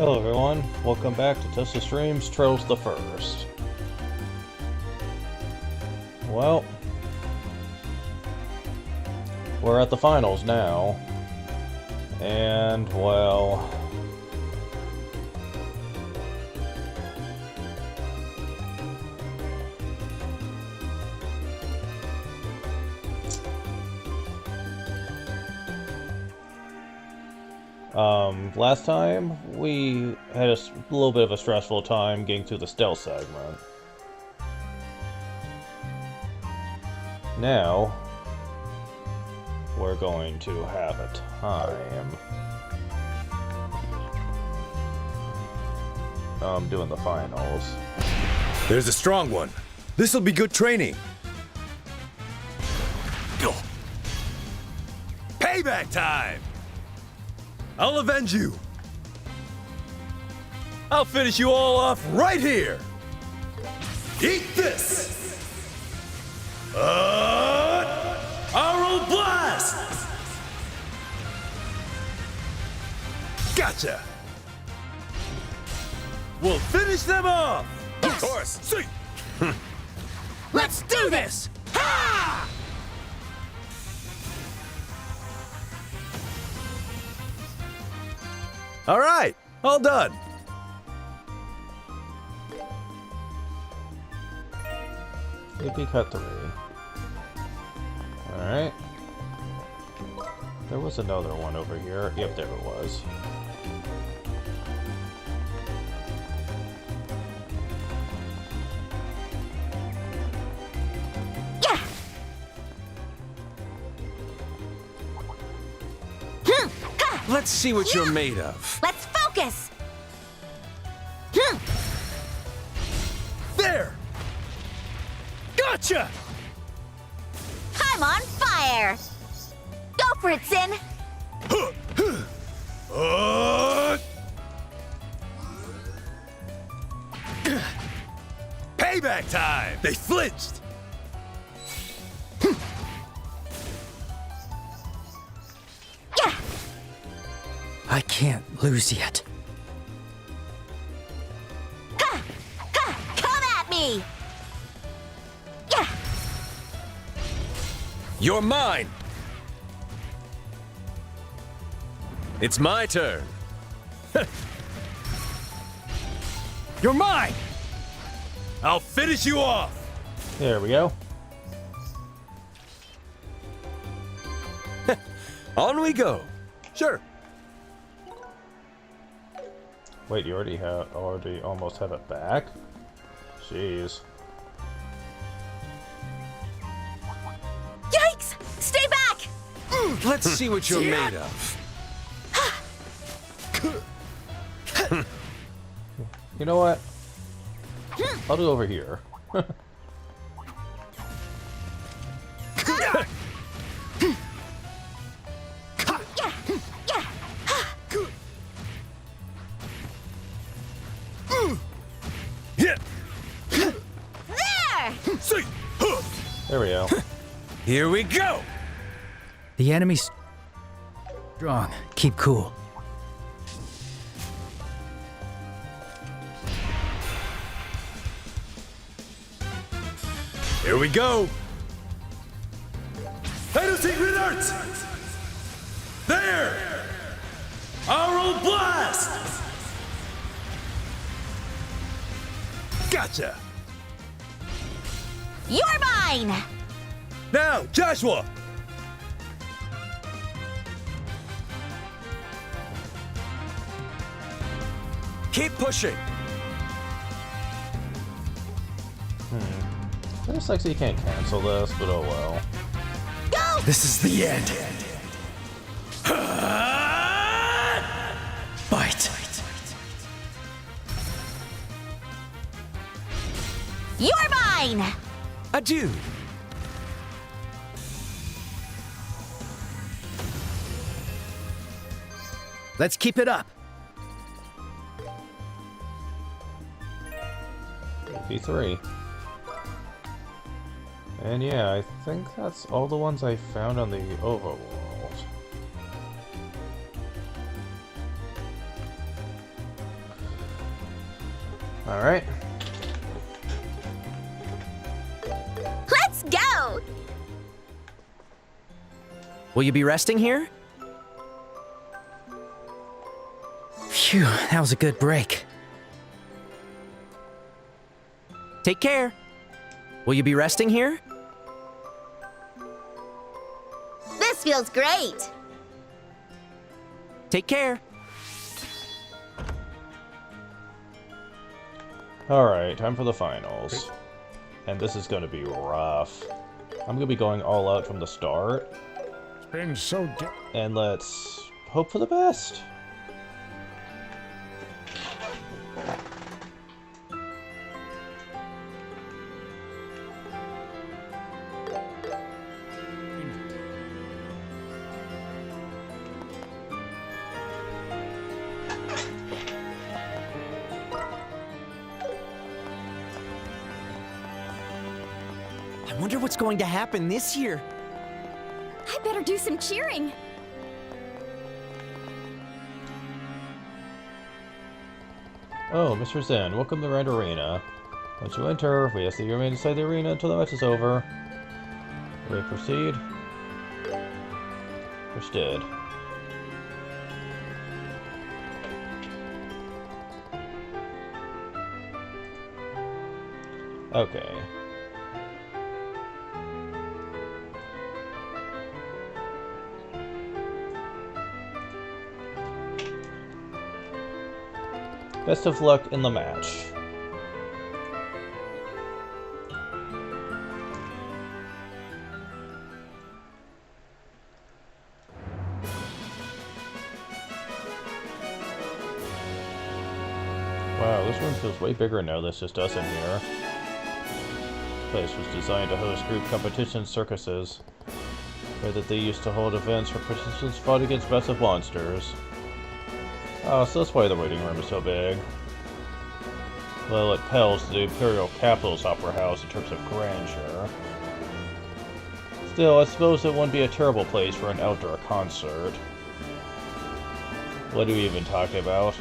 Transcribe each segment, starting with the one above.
Hello everyone, welcome back to Tesla Streams Trails the First. Well, we're at the finals now, and well, last time we had a little bit of a stressful time getting through the stealth segment. Now, we're going to have a time doing the finals. There's a strong one. This'll be good training. Go. Payback time! I'll avenge you. I'll finish you all off right here. Eat this! Aural Blast! Gotcha! We'll finish them off! Yes. Of course! See! Let's do this! Ha! All right, all done. AP cut 3. Alright. There was another one over here. Yep, there it was. Yeah! Let's see what you're made of. Let's focus! There! Gotcha! I'm on fire! Go for it, Sin! Payback time! They flinched! Yeah! I can't lose yet. Ha! Ha! Come at me! Yeah! You're mine! It's my turn. You're mine! I'll finish you off! There we go. On we go. Sure. Wait, you already almost have it back? Jeez. Yikes! Stay back! Let's see what you're made of. You know what? I'll do over here. Yeah. There! See. There we go. Here we go. The enemy's strong. Keep cool. Here we go. Title Secret Arts. There. Aural Blast. Gotcha. You're mine! Now, Joshua. Keep pushing. Looks like you can't cancel this, but oh well. Go! This is the end. Fight. You're mine! Adieu. Let's keep it up. AP3. And yeah, I think that's all the ones I found on the overworld. Alright. Let's go! Will you be resting here? Phew, that was a good break. Take care. Will you be resting here? This feels great! Take care. Alright, time for the finals. And this is gonna be rough. I'm gonna be going all out from the start. It's been so And let's hope for the best. I wonder what's going to happen this year. I better do some cheering. Oh, Mr. Zen, welcome to Rand Arena. Once you enter, we ask that you remain inside the arena until the match is over. Ready to proceed? Understood. Okay. Best of luck in the match. Wow, this room feels way bigger now there's just us in here. This place was designed to host group competition circuses, where that they used to hold events where participants fought against massive monsters. Oh, so that's why the waiting room is so big. Well, it pales to the Imperial Capital's Opera House in terms of grandeur. Still, I suppose it wouldn't be a terrible place for an outdoor concert. What are we even talking about?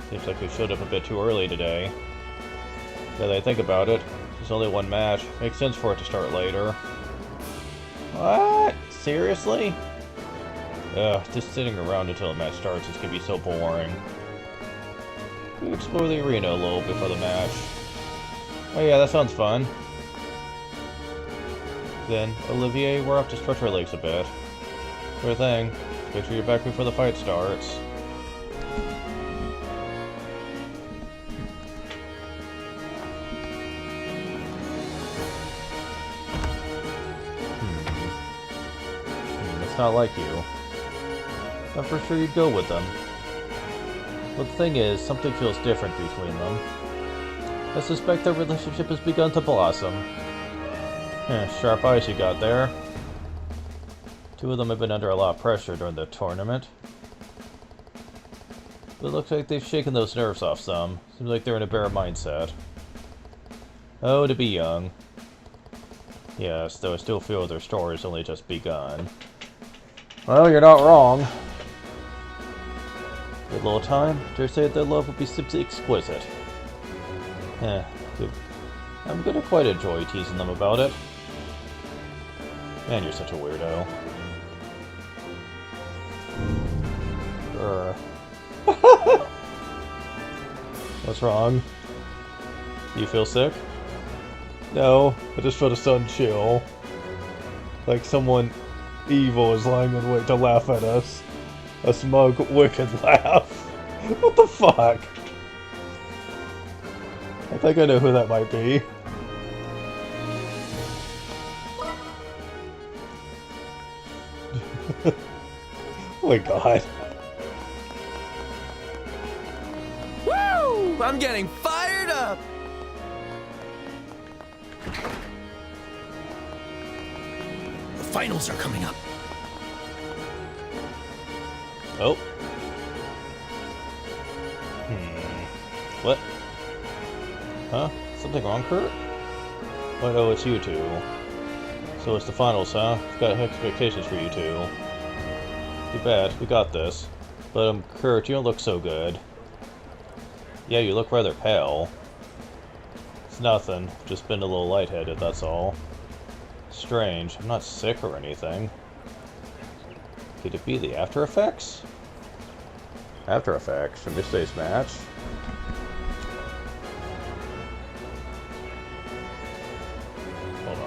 Seems like we showed up a bit too early today. Now that I think about it, there's only one match. Makes sense for it to start later. What? Seriously? Ugh, just sitting around until the match starts is gonna be so boring. We explore the arena a little before the match. Oh yeah, that sounds fun. Then, Olivier, we're off to stretch our legs a bit. Sure thing. Make sure you're back before the fight starts. It's not like you. But for sure you'd go with them. But the thing is, something feels different between them. I suspect their relationship has begun to blossom. Sharp eyes you got there. Two of them have been under a lot of pressure during the tournament. But it looks like they've shaken those nerves off some. Seems like they're in a better mindset. Oh, to be young. Yes, though I still feel their story's only just begun. Well, you're not wrong. With a little time, dare say their love would be simply exquisite. I'm gonna quite enjoy teasing them about it. Man, you're such a weirdo. What's wrong? Do you feel sick? No, I just feel a sudden chill. Like someone evil is lying in wait to laugh at us. A smug, wicked laugh. What the fuck? I think I know who that might be. Oh my god. Woo! I'm getting fired up! The finals are coming up. Oh. What? Huh? Something wrong, Kurt? Oh no, it's you two. So it's the finals, huh? I've got expectations for you two. Too bad, we got this. But Kurt, you don't look so good. Yeah, you look rather pale. It's nothing. Just been a little lightheaded, that's all. Strange. I'm not sick or anything. Could it be the After Effects? After Effects from yesterday's match? Hold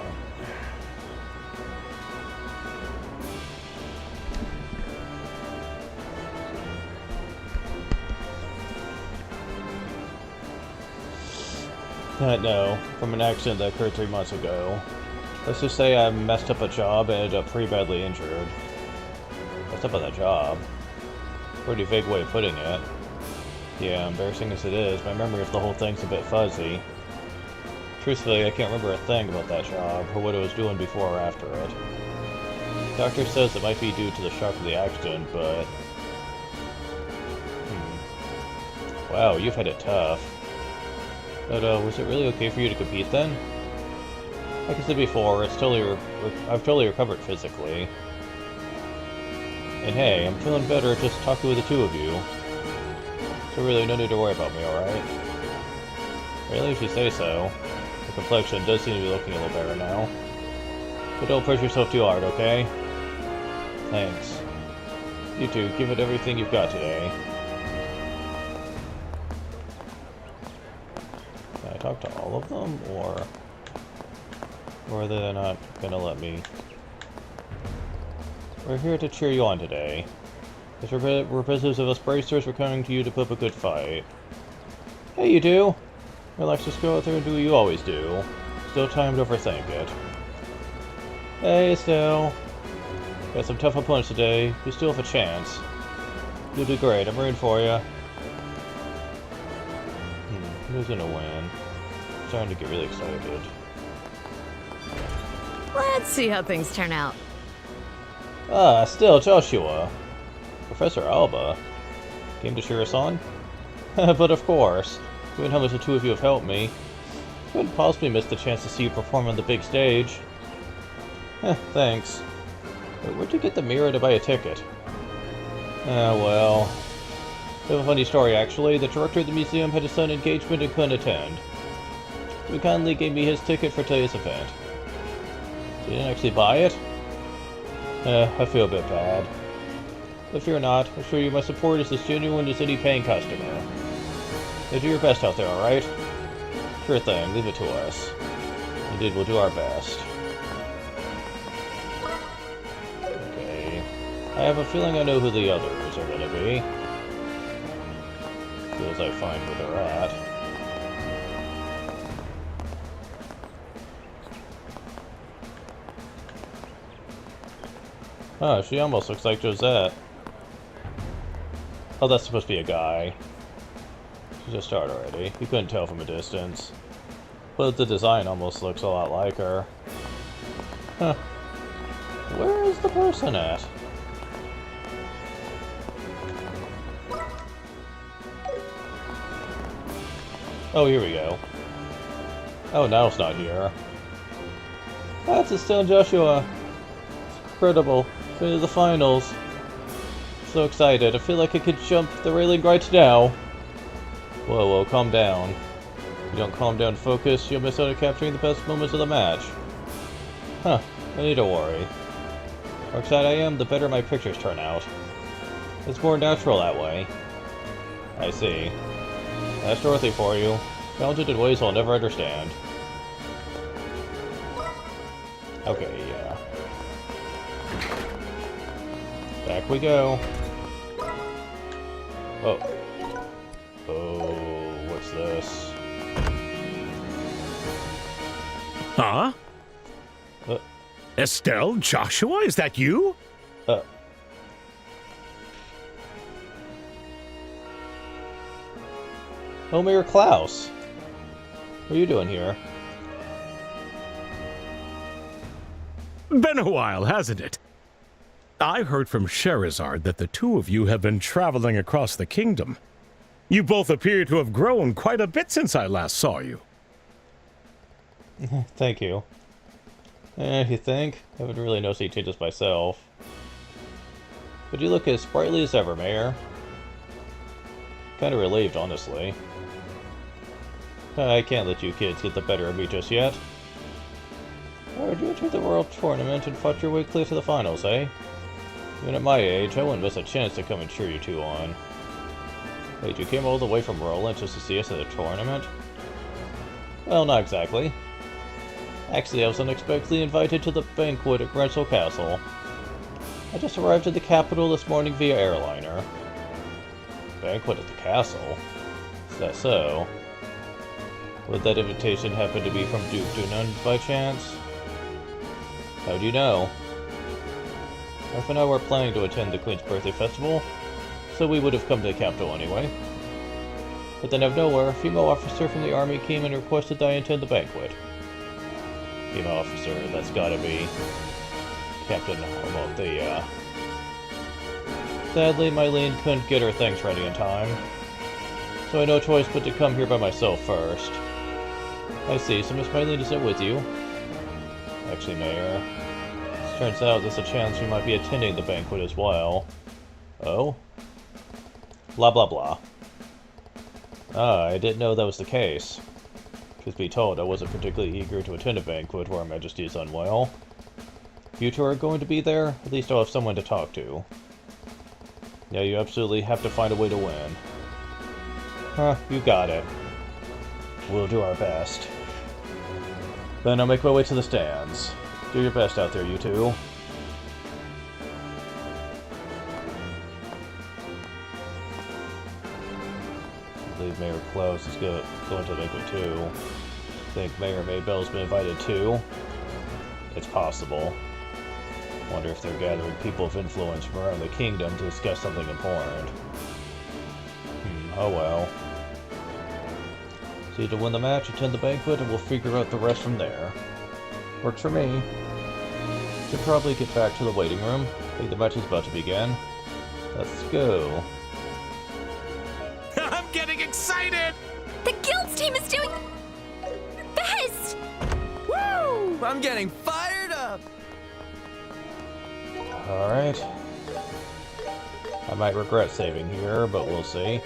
on. No, from an accident that occurred 3 months ago. Let's just say I messed up a job and ended up pretty badly injured. Messed up on that job? Pretty vague way of putting it. Yeah, embarrassing as it is, my memory of the whole thing's a bit fuzzy. Truthfully, I can't remember a thing about that job, or what I was doing before or after it. Doctor says it might be due to the shock of the accident, but... Wow, you've had it tough. But, was it really okay for you to compete then? Like I said before, I've totally recovered physically. And hey, I'm feeling better just talking with the two of you. So really, no need to worry about me, alright? Really, if you say so. The complexion does seem to be looking a little better now. But don't push yourself too hard, okay? Thanks. You two, give it everything you've got today. Can I talk to all of them, or are they not gonna let me? We're here to cheer you on today. As representatives of us bracers, we're coming to you to put up a good fight. Hey, you two! Relax, just go out there and do what you always do. Still time to overthink it. Hey, Estelle. Got some tough opponents today. You still have a chance. You'll do great. I'm rooting for you. Who's gonna win? I'm starting to get really excited. Let's see how things turn out. Ah, still Joshua. Professor Alba. Came to cheer us on? But of course. Given how much the two of you have helped me, I couldn't possibly miss the chance to see you perform on the big stage. Thanks. But where'd you get the mirror to buy a ticket? Well... We have a funny story, actually. The director of the museum had a sudden engagement and couldn't attend. He kindly gave me his ticket for today's event. So you didn't actually buy it? I feel a bit bad. But fear not, I assure you my support is as genuine as any paying customer. Now do your best out there, alright? Sure thing, leave it to us. Indeed, we'll do our best. Okay. I have a feeling I know who the others are gonna be. As I find where they're at. Oh, she almost looks like Josette. Oh, that's supposed to be a guy. She's a start already. You couldn't tell from a distance. But the design almost looks a lot like her. Huh. Where is the person at? Oh, here we go. Oh, now it's not here. That's Estelle and Joshua. It's incredible. Been to the finals. So excited. I feel like I could jump the railing right now. Whoa, calm down. If you don't calm down and focus, you'll miss out on capturing the best moments of the match. Huh, no need to worry. The more excited I am, the better my pictures turn out. It's more natural that way. I see. That's Dorothy for you. Talented in ways I'll never understand. Okay, yeah. Back we go. Oh. Oh, what's this? Huh? Estelle, Joshua, is that you? Oh, Mayor Klaus. What are you doing here? Been a while, hasn't it? I heard from Sherazard that the two of you have been traveling across the kingdom. You both appear to have grown quite a bit since I last saw you. Thank you. You think? I haven't really noticed any changes myself. But you look as sprightly as ever, Mayor. Kinda relieved, honestly. I can't let you kids get the better of me just yet. Why'd you enter the World Tournament and fought your way clear to the finals, eh? Even at my age, I wouldn't miss a chance to come and cheer you two on. Wait, you came all the way from Roland just to see us at a tournament? Well, not exactly. Actually, I was unexpectedly invited to the banquet at Grensel Castle. I just arrived at the capital this morning via airliner. Banquet at the castle? Is that so? Would that invitation happen to be from Duke Dunan by chance? How do you know? My friend and I were planning to attend the Queen's Birthday Festival, so we would have come to the capital anyway. But then out of nowhere, a female officer from the army came and requested that I attend the banquet. Female officer, that's gotta be Captain Almonthea. Sadly, Mylene couldn't get her things ready in time, so I had no choice but to come here by myself first. I see, so Miss Mylene isn't with you? Actually, Mayor, it turns out there's a chance we might be attending the banquet as well. Oh? Blah blah blah. Ah, I didn't know that was the case. Truth be told, I wasn't particularly eager to attend a banquet where Her Majesty is unwell. If you two are going to be there, at least I'll have someone to talk to. Yeah, you absolutely have to find a way to win. Huh, you got it. We'll do our best. Then I'll make my way to the stands. Do your best out there, you two. I believe Mayor Klaus is going to the banquet too. Think Mayor Maybell's been invited too? It's possible. Wonder if they're gathering people of influence from around the kingdom to discuss something important. Oh well. So to win the match, attend the banquet, and we'll figure out the rest from there. Works for me. Should probably get back to the waiting room. I think the match is about to begin. Let's go. I'm getting excited! The Guild's team is doing their best! Woo! I'm getting fired up! Alright. I might regret saving here, but we'll see.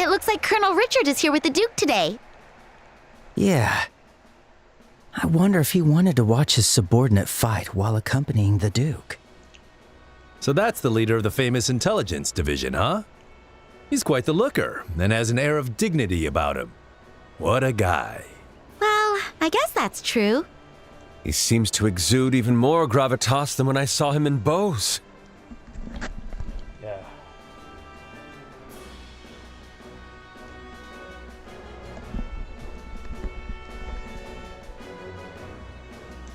It looks like Colonel Richard is here with the Duke today. Yeah. I wonder if he wanted to watch his subordinate fight while accompanying the Duke. So that's the leader of the famous intelligence division, huh? He's quite the looker, and has an air of dignity about him. What a guy. Well, I guess that's true. He seems to exude even more gravitas than when I saw him in Bose. Yeah.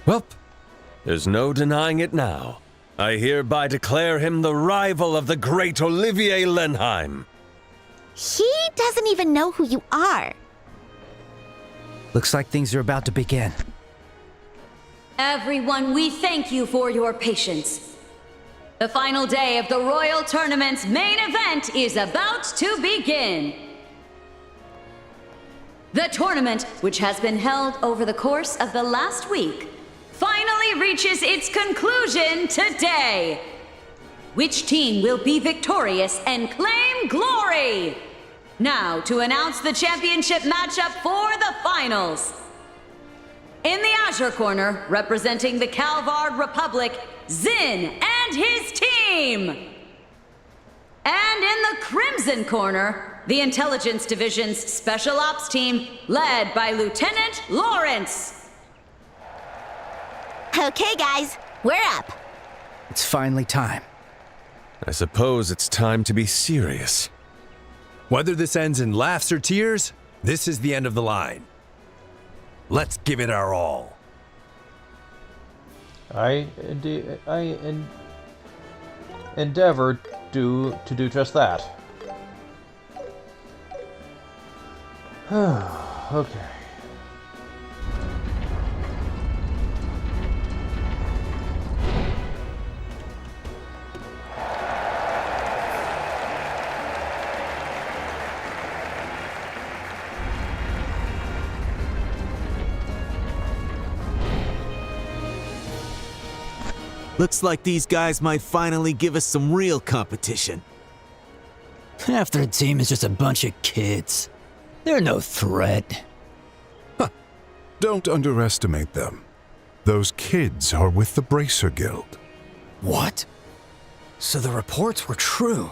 Welp, there's no denying it now. I hereby declare him the rival of the great Olivier Lenheim. He doesn't even know who you are. Looks like things are about to begin. Everyone, we thank you for your patience. The final day of the Royal Tournament's main event is about to begin. The tournament, which has been held over the course of the last week, finally reaches its conclusion today. Which team will be victorious and claim glory? Now, to announce the championship matchup for the finals. In the Azure Corner, representing the Calvard Republic, Zin and his team. And in the Crimson Corner, the Intelligence Division's Special Ops team, led by Lieutenant Lawrence. Okay, guys, we're up. It's finally time. I suppose it's time to be serious. Whether this ends in laughs or tears, this is the end of the line. Let's give it our all. I endeavor to do just that. Okay. Looks like these guys might finally give us some real competition. Half their team is just a bunch of kids. They're no threat. Don't underestimate them. Those kids are with the Bracer Guild. What? So the reports were true.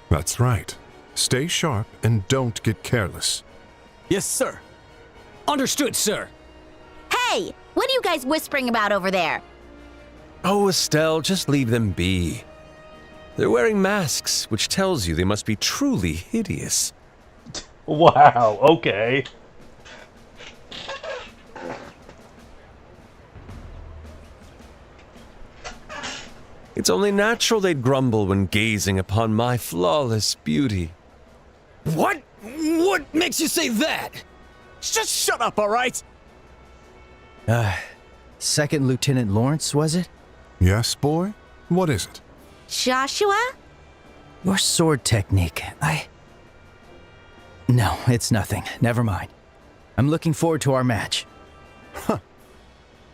That's right. Stay sharp and don't get careless. Yes, sir. Understood, sir. Hey, what are you guys whispering about over there? Oh, Estelle, just leave them be. They're wearing masks, which tells you they must be truly hideous. Wow, okay. It's only natural they'd grumble when gazing upon my flawless beauty. What? What makes you say that? Just shut up, all right? Second Lieutenant Lawrence, was it? Yes, boy? What is it? Joshua? Your sword technique, No, it's nothing. Never mind. I'm looking forward to our match.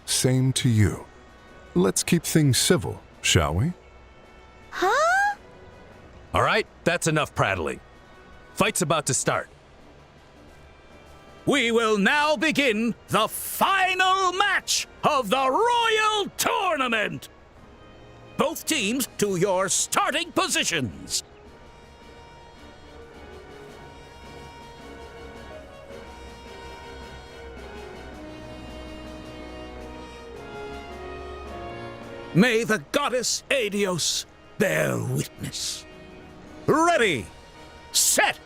Same to you. Let's keep things civil, shall we? Huh? All right, that's enough prattling. Fight's about to start. We will now begin the final match of the Royal Tournament. Both teams to your starting positions. May the goddess Adios bear witness. Ready, set.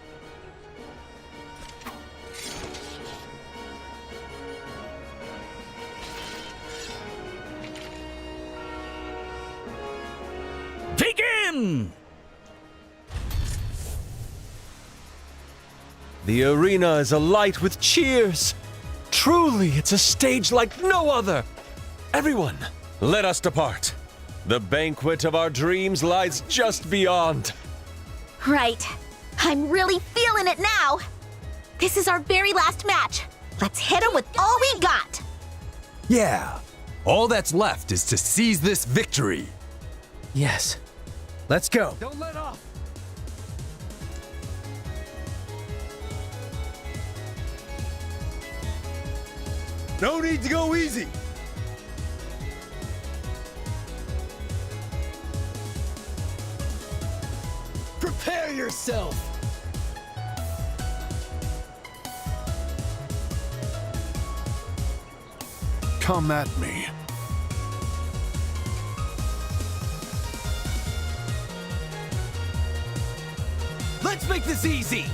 Begin! The arena is alight with cheers. Truly, it's a stage like no other. Everyone, let us depart. The banquet of our dreams lies just beyond. Right. I'm really feeling it now. This is our very last match. Let's hit 'em with all we got. Yeah. All that's left is to seize this victory. Yes. Let's go. Don't let off. No need to go easy. Prepare yourself. Come at me. Let's make this easy.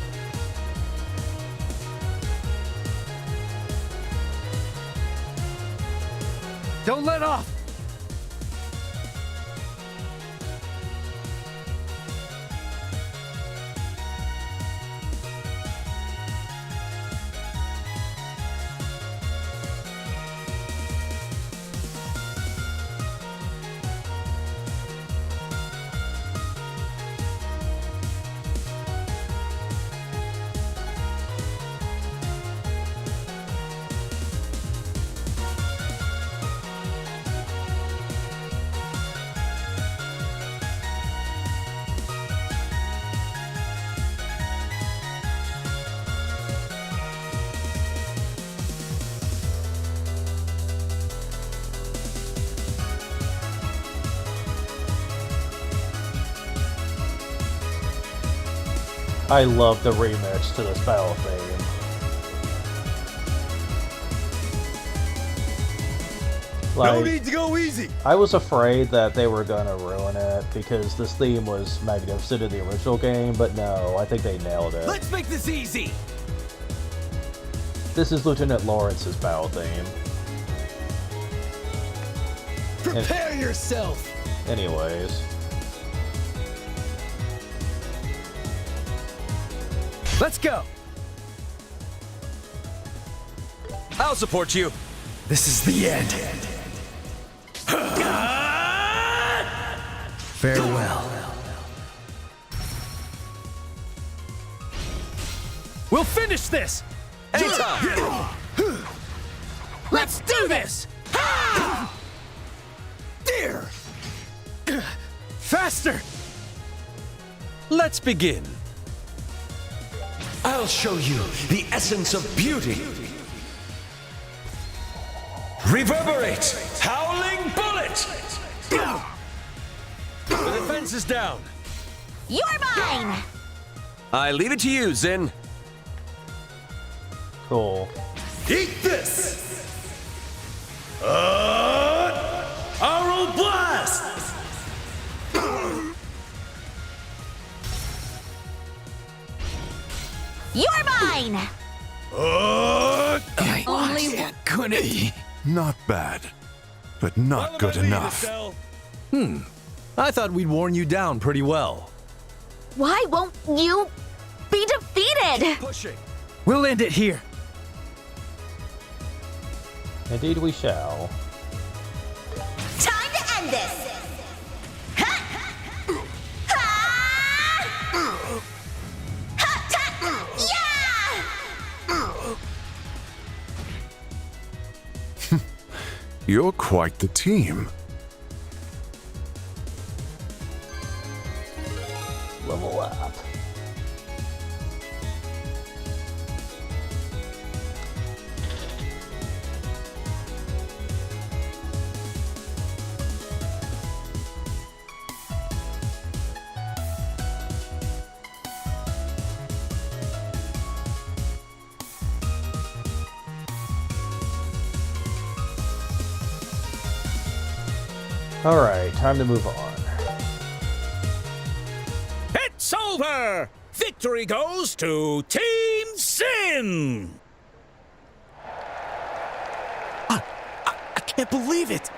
Don't let off. I love the remix to this battle theme. No need to go easy. I was afraid that they were gonna ruin it because this theme was magnificent in the original game, but no, I think they nailed it. Let's make this easy. This is Lieutenant Lawrence's battle theme. Prepare yourself. Anyways. Let's go. I'll support you. This is the end. Farewell. We'll finish this. Anytime. Let's do this. There. Master! Let's begin. I'll show you the essence of beauty. Reverberate! Howling bullet! The defense is down. You're mine! I leave it to you, Zin. Cool. Eat this! Aural Blast! You're mine! Not bad, but not good enough. I thought we'd worn you down pretty well. Why won't you be defeated? Pushing. We'll end it here. Indeed we shall. Time to end this! Ha! Ha! Ha! Ta! Yeah! You're quite the team. Level up. Alright, time to move on. It's over! Victory goes to Team Sin! I can't believe it!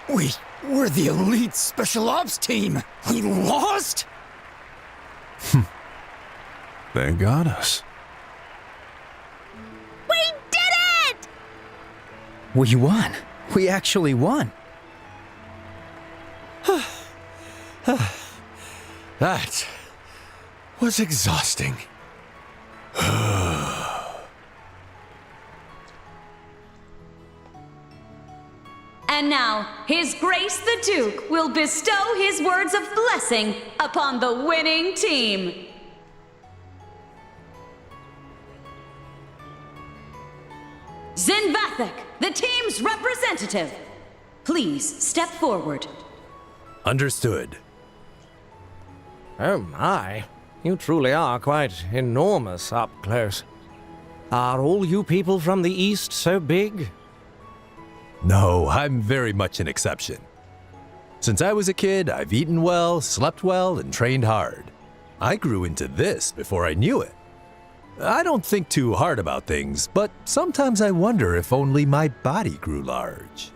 We're the elite special ops team! We lost?! They got us. We did it! We won. We actually won. That was exhausting. And now, His Grace the Duke will bestow his words of blessing upon the winning team. Zin Vathek, the team's representative. Please step forward. Understood. Oh my, you truly are quite enormous up close. Are all you people from the East so big? No, I'm very much an exception. Since I was a kid, I've eaten well, slept well, and trained hard. I grew into this before I knew it. I don't think too hard about things, but sometimes I wonder if only my body grew large.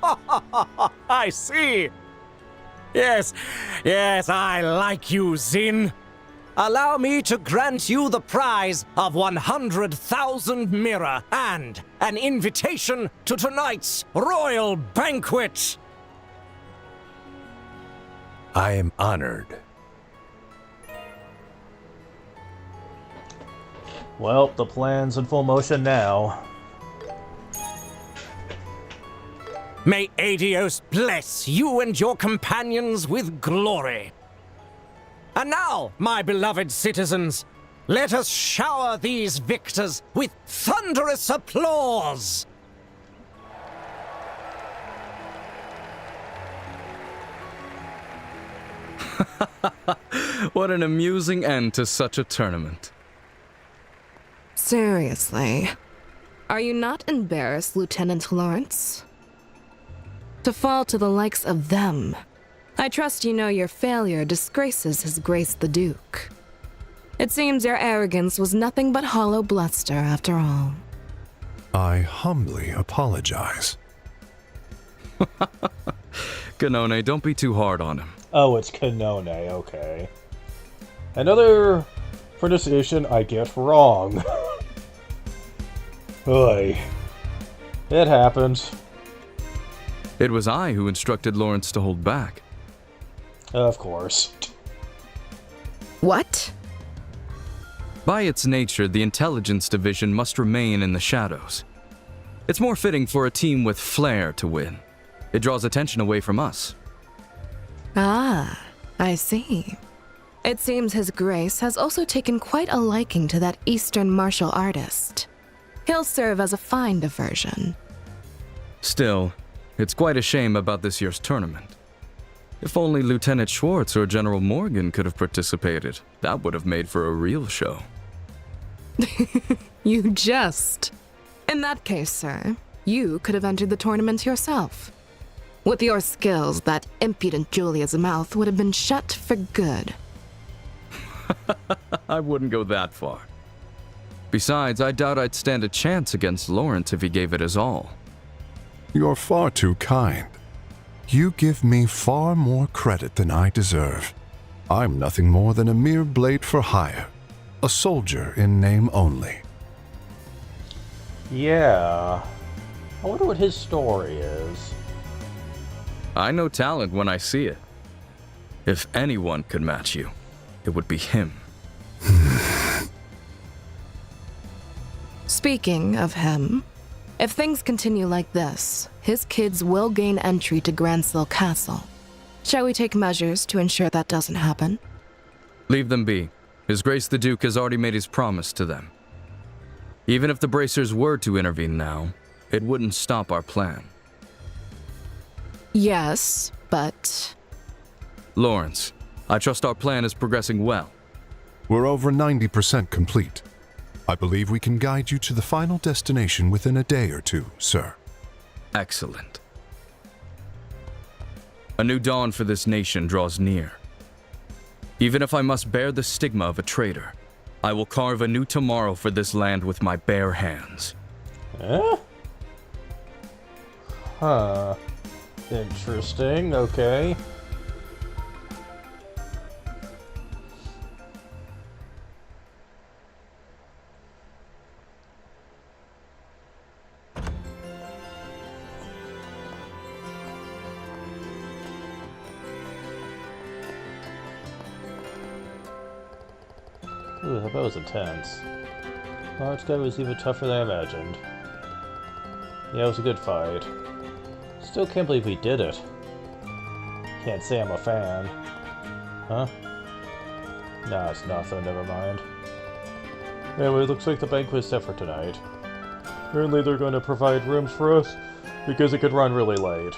I see. Yes, I like you, Zin. Allow me to grant you the prize of 100,000 mirror and an invitation to tonight's royal banquet. I am honored. Well, the plan's in full motion now. May Adios bless you and your companions with glory. And now, my beloved citizens, let us shower these victors with thunderous applause. What an amusing end to such a tournament. Seriously, are you not embarrassed, Lieutenant Lawrence? To fall to the likes of them. I trust you know your failure disgraces His Grace the Duke. It seems your arrogance was nothing but hollow bluster after all. I humbly apologize. Ganone, don't be too hard on him. Oh, it's Kanone, okay. Another pronunciation I get wrong. Oy. It happens. It was I who instructed Lawrence to hold back. Of course. What? By its nature, the intelligence division must remain in the shadows. It's more fitting for a team with flair to win. It draws attention away from us. Ah, I see. It seems His Grace has also taken quite a liking to that Eastern martial artist. He'll serve as a fine diversion. Still, it's quite a shame about this year's tournament. If only Lieutenant Schwartz or General Morgan could have participated, that would have made for a real show. You jest. In that case, sir, you could have entered the tournament yourself. With your skills, that impudent Julia's mouth would have been shut for good. I wouldn't go that far. Besides, I doubt I'd stand a chance against Lawrence if he gave it his all. You're far too kind. You give me far more credit than I deserve. I'm nothing more than a mere blade for hire. A soldier in name only. Yeah. I wonder what his story is. I know talent when I see it. If anyone could match you, it would be him. Speaking of him, if things continue like this, his kids will gain entry to Gransill Castle. Shall we take measures to ensure that doesn't happen? Leave them be. His Grace the Duke has already made his promise to them. Even if the Bracers were to intervene now, it wouldn't stop our plan. Yes, but... Lawrence, I trust our plan is progressing well. We're over 90% complete. I believe we can guide you to the final destination within a day or two, sir. Excellent. A new dawn for this nation draws near. Even if I must bear the stigma of a traitor, I will carve a new tomorrow for this land with my bare hands. Huh. Interesting, okay. Ooh, that was intense. Large guy was even tougher than I imagined. Yeah, it was a good fight. Still can't believe we did it. Can't say I'm a fan. Huh? Nah, it's nothing, never mind. Anyway, looks like the banquet's set for tonight. Apparently they're going to provide rooms for us, because it could run really late.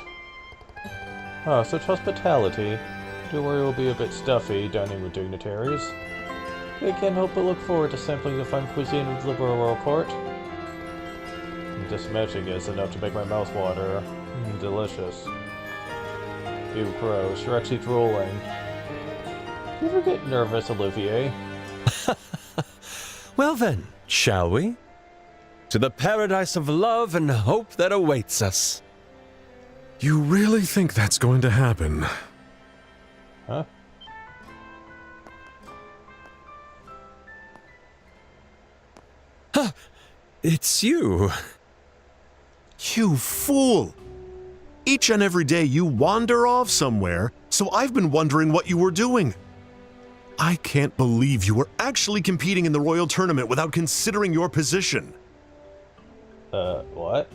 Ah, such hospitality. Don't worry, it will be a bit stuffy, dining with dignitaries. I can't help but look forward to sampling the fine cuisine of the Royal Court. Just mentioning is enough to make my mouth water. Delicious. Ew, gross. You're actually drooling. Do you ever get nervous, Olivier? Well then, shall we? To the paradise of love and hope that awaits us. You really think that's going to happen? Huh? Huh. It's you. You fool! Each and every day you wander off somewhere, so I've been wondering what you were doing. I can't believe you were actually competing in the Royal Tournament without considering your position. What?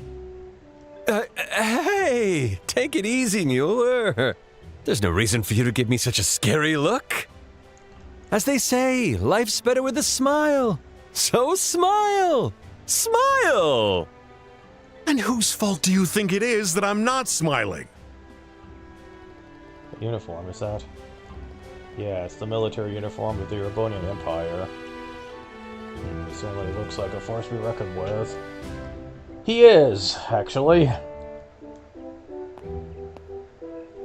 Hey! Take it easy, Mueller. There's no reason for you to give me such a scary look. As they say, life's better with a smile. So smile! Smile! And whose fault do you think it is that I'm not smiling? What uniform is that? Yeah, it's the military uniform of the Erebonian Empire. It certainly looks like a force we reckon with. He is, actually.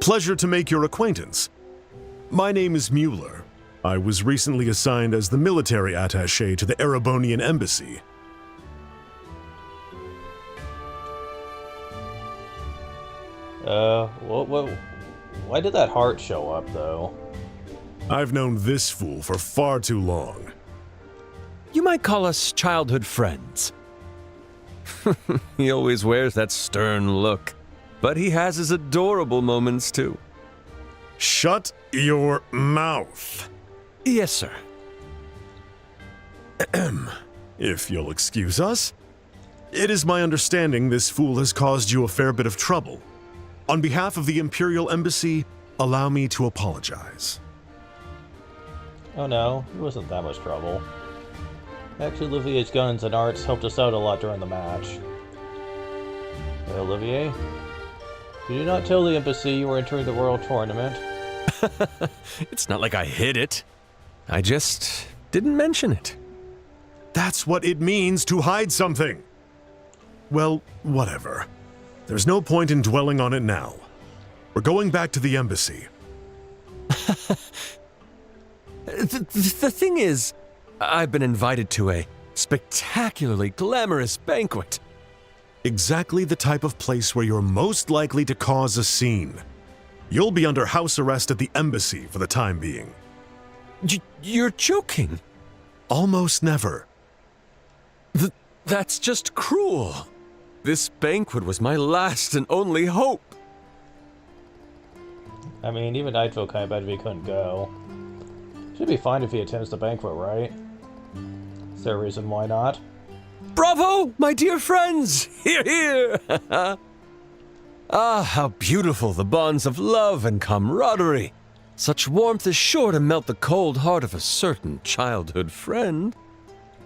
Pleasure to make your acquaintance. My name is Mueller. I was recently assigned as the military attaché to the Erebonian Embassy. Why did that heart show up, though? I've known this fool for far too long. You might call us childhood friends. He always wears that stern look, but he has his adorable moments too. Shut your mouth. Yes, sir. If you'll excuse us. It is my understanding this fool has caused you a fair bit of trouble. On behalf of the Imperial Embassy, allow me to apologize. Oh no, it wasn't that much trouble. Actually, Olivier's guns and arts helped us out a lot during the match. Hey, Olivier? Did you not tell the embassy you were entering the World Tournament? It's not like I hid it. I just didn't mention it. That's what it means to hide something. Well, whatever. There's no point in dwelling on it now. We're going back to the embassy. The thing is, I've been invited to a spectacularly glamorous banquet. Exactly the type of place where you're most likely to cause a scene. You'll be under house arrest at the embassy for the time being. You're joking. Almost never. That's just cruel. This banquet was my last and only hope. I mean, even I'd feel kind of bad if he couldn't go. Should be fine if he attends the banquet, right? Is there a reason why not? Bravo, my dear friends! Hear, hear! Ah, how beautiful the bonds of love and camaraderie. Such warmth is sure to melt the cold heart of a certain childhood friend.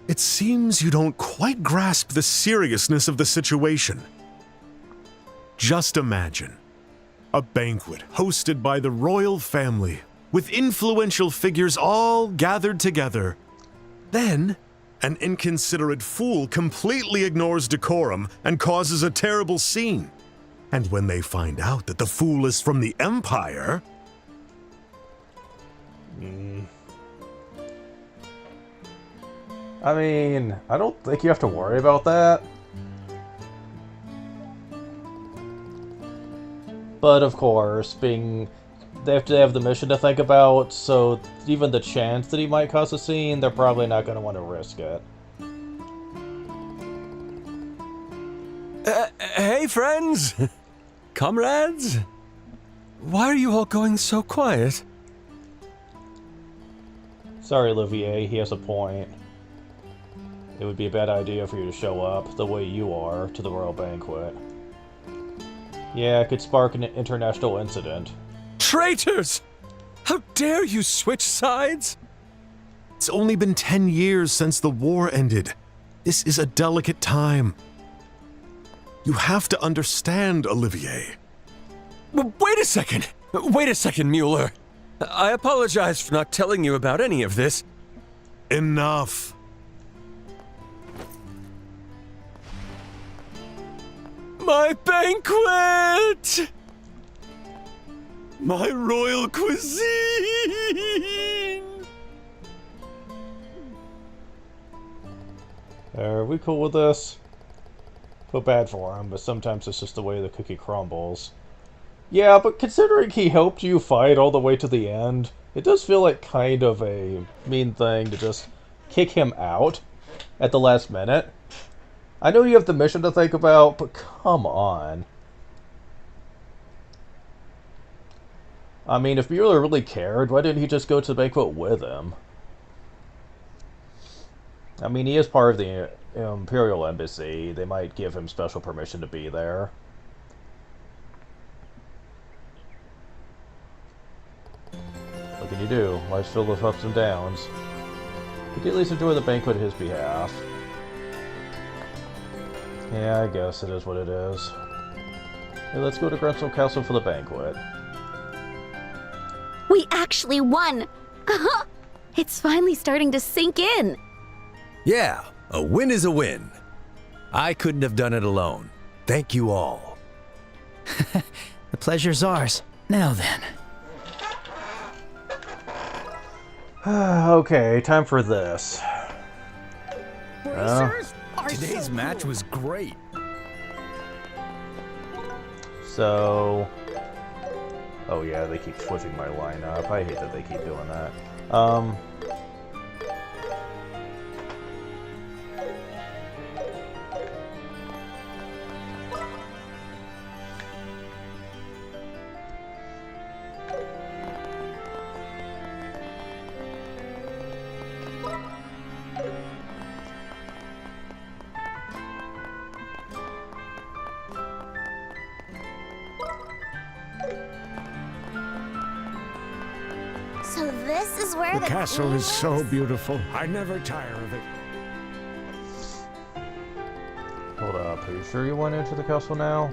It seems you don't quite grasp the seriousness of the situation. Just imagine a banquet hosted by the royal family, with influential figures all gathered together. Then, an inconsiderate fool completely ignores decorum and causes a terrible scene. And when they find out that the fool is from the Empire... I mean, I don't think you have to worry about that. But of course, they have to have the mission to think about, so even the chance that he might cause a scene, they're probably not going to want to risk it. Hey, friends! Comrades? Why are you all going so quiet? Sorry, Olivier, he has a point. It would be a bad idea for you to show up, the way you are, to the royal banquet. Yeah, it could spark an international incident. Traitors! How dare you switch sides? It's only been 10 years since the war ended. This is a delicate time. You have to understand, Olivier. Wait a second! Wait a second, Mueller. I apologize for not telling you about any of this. Enough. My banquet! My royal cuisine! Are we cool with this? Feel bad for him, but sometimes it's just the way the cookie crumbles. Yeah, but considering he helped you fight all the way to the end, it does feel like kind of a mean thing to just kick him out at the last minute. I know you have the mission to think about, but come on. I mean, if Mueller really cared, why didn't he just go to the banquet with him? I mean, he is part of the Imperial Embassy. They might give him special permission to be there. What can you do? Life's filled with ups and downs. You can at least enjoy the banquet at his behalf. Yeah, I guess it is what it is. Hey, let's go to Grunstone Castle for the banquet. We actually won! It's finally starting to sink in. Yeah, a win is a win. I couldn't have done it alone. Thank you all. The pleasure's ours. Now then. Okay, time for this. Today's match was great. So... Oh yeah, they keep switching my lineup. I hate that they keep doing that. So this is where The castle is so beautiful. I never tire of it. Hold up, are you sure you went into the castle now?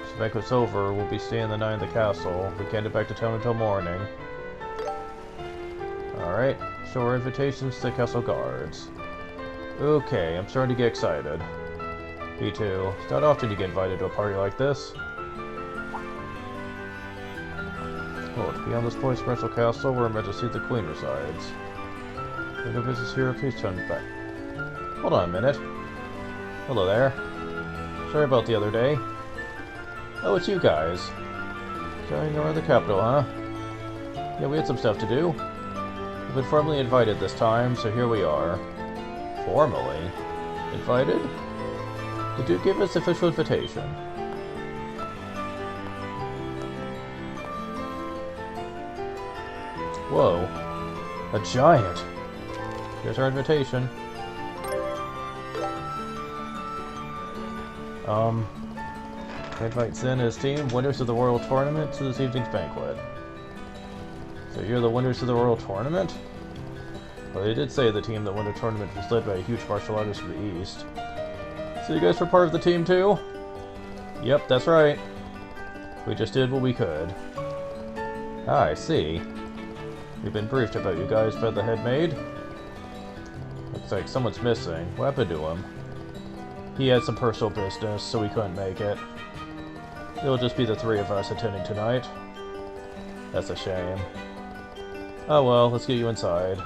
So the banquet's over, we'll be staying the night in the castle. We can't get back to town until morning. Alright, show our invitations to the castle guards. Okay, I'm starting to get excited. Me too. It's not often you get invited to a party like this. Oh, beyond this boy's special castle, we're meant to see the queen resides. If you have no business here, please turn back. Hold on a minute. Hello there. Sorry about the other day. Oh, it's you guys. Going around the capital, huh? Yeah, we had some stuff to do. We've been formally invited this time, so here we are. Formally? Invited? The Duke gave us official invitation. Whoa. A giant. Here's our invitation. Invite Zen and his team, winners of the Royal Tournament, to this evening's banquet. So you're the winners of the Royal Tournament? Well, they did say the team that won the tournament was led by a huge martial artist from the East. So you guys were part of the team too? Yep, that's right. We just did what we could. Ah, I see. We've been briefed about you guys by the head maid. Looks like someone's missing. What happened to him? He had some personal business, so we couldn't make it. It'll just be the three of us attending tonight. That's a shame. Oh well, let's get you inside.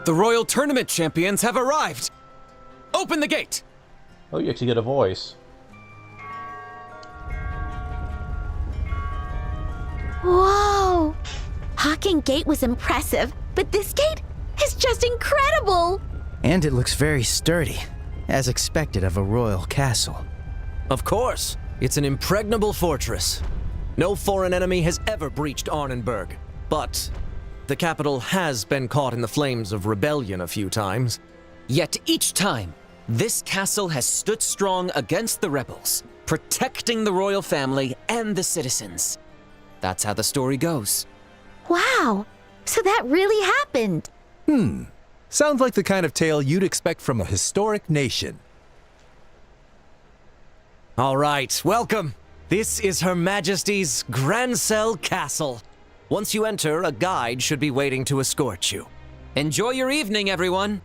The Royal Tournament champions have arrived! Open the gate! Oh, you actually get a voice. Whoa! Hawking Gate was impressive, but this gate is just incredible! And it looks very sturdy, as expected of a royal castle. Of course, it's an impregnable fortress. No foreign enemy has ever breached Arnenberg, but the capital has been caught in the flames of rebellion a few times. Yet each time, this castle has stood strong against the rebels, protecting the royal family and the citizens. That's how the story goes. Wow! So that really happened! Sounds like the kind of tale you'd expect from a historic nation. All right, welcome. This is Her Majesty's Grancel Castle. Once you enter, a guide should be waiting to escort you. Enjoy your evening, everyone.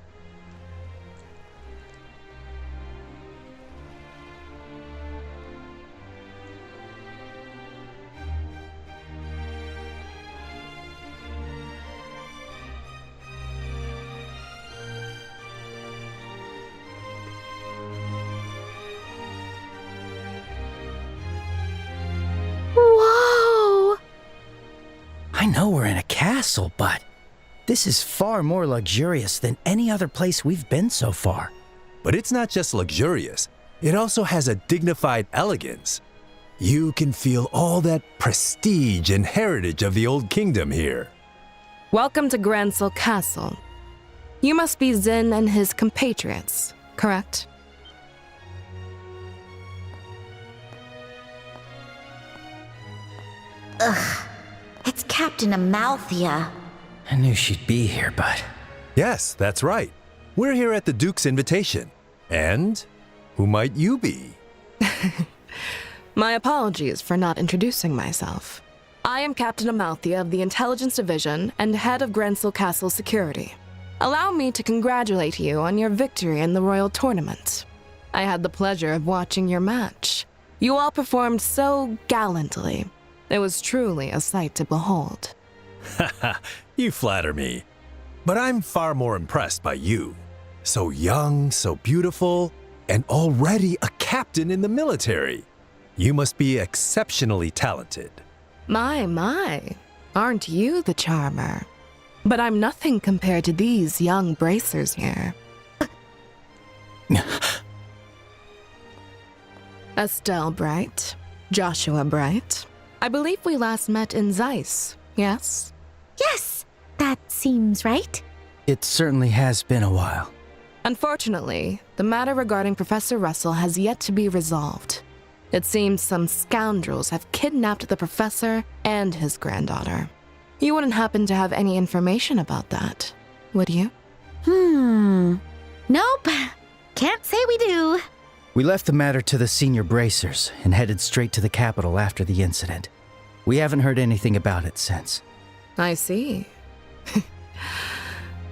Whoa! I know we're in a castle, but this is far more luxurious than any other place we've been so far. But it's not just luxurious, it also has a dignified elegance. You can feel all that prestige and heritage of the old kingdom here. Welcome to Grancel Castle. You must be Zin and his compatriots, correct? Ugh. It's Captain Amalthea. I knew she'd be here, but... Yes, that's right. We're here at the Duke's invitation. And who might you be? My apologies for not introducing myself. I am Captain Amalthea of the Intelligence Division and head of Grancel Castle Security. Allow me to congratulate you on your victory in the Royal Tournament. I had the pleasure of watching your match. You all performed so gallantly. It was truly a sight to behold. Haha, you flatter me. But I'm far more impressed by you. So young, so beautiful, and already a captain in the military. You must be exceptionally talented. My, aren't you the charmer? But I'm nothing compared to these young bracers here. Estelle Bright, Joshua Bright. I believe we last met in Zeiss, yes? Yes, that seems right. It certainly has been a while. Unfortunately, the matter regarding Professor Russell has yet to be resolved. It seems some scoundrels have kidnapped the professor and his granddaughter. You wouldn't happen to have any information about that, would you? Nope. Can't say we do. We left the matter to the senior bracers and headed straight to the capital after the incident. We haven't heard anything about it since. I see.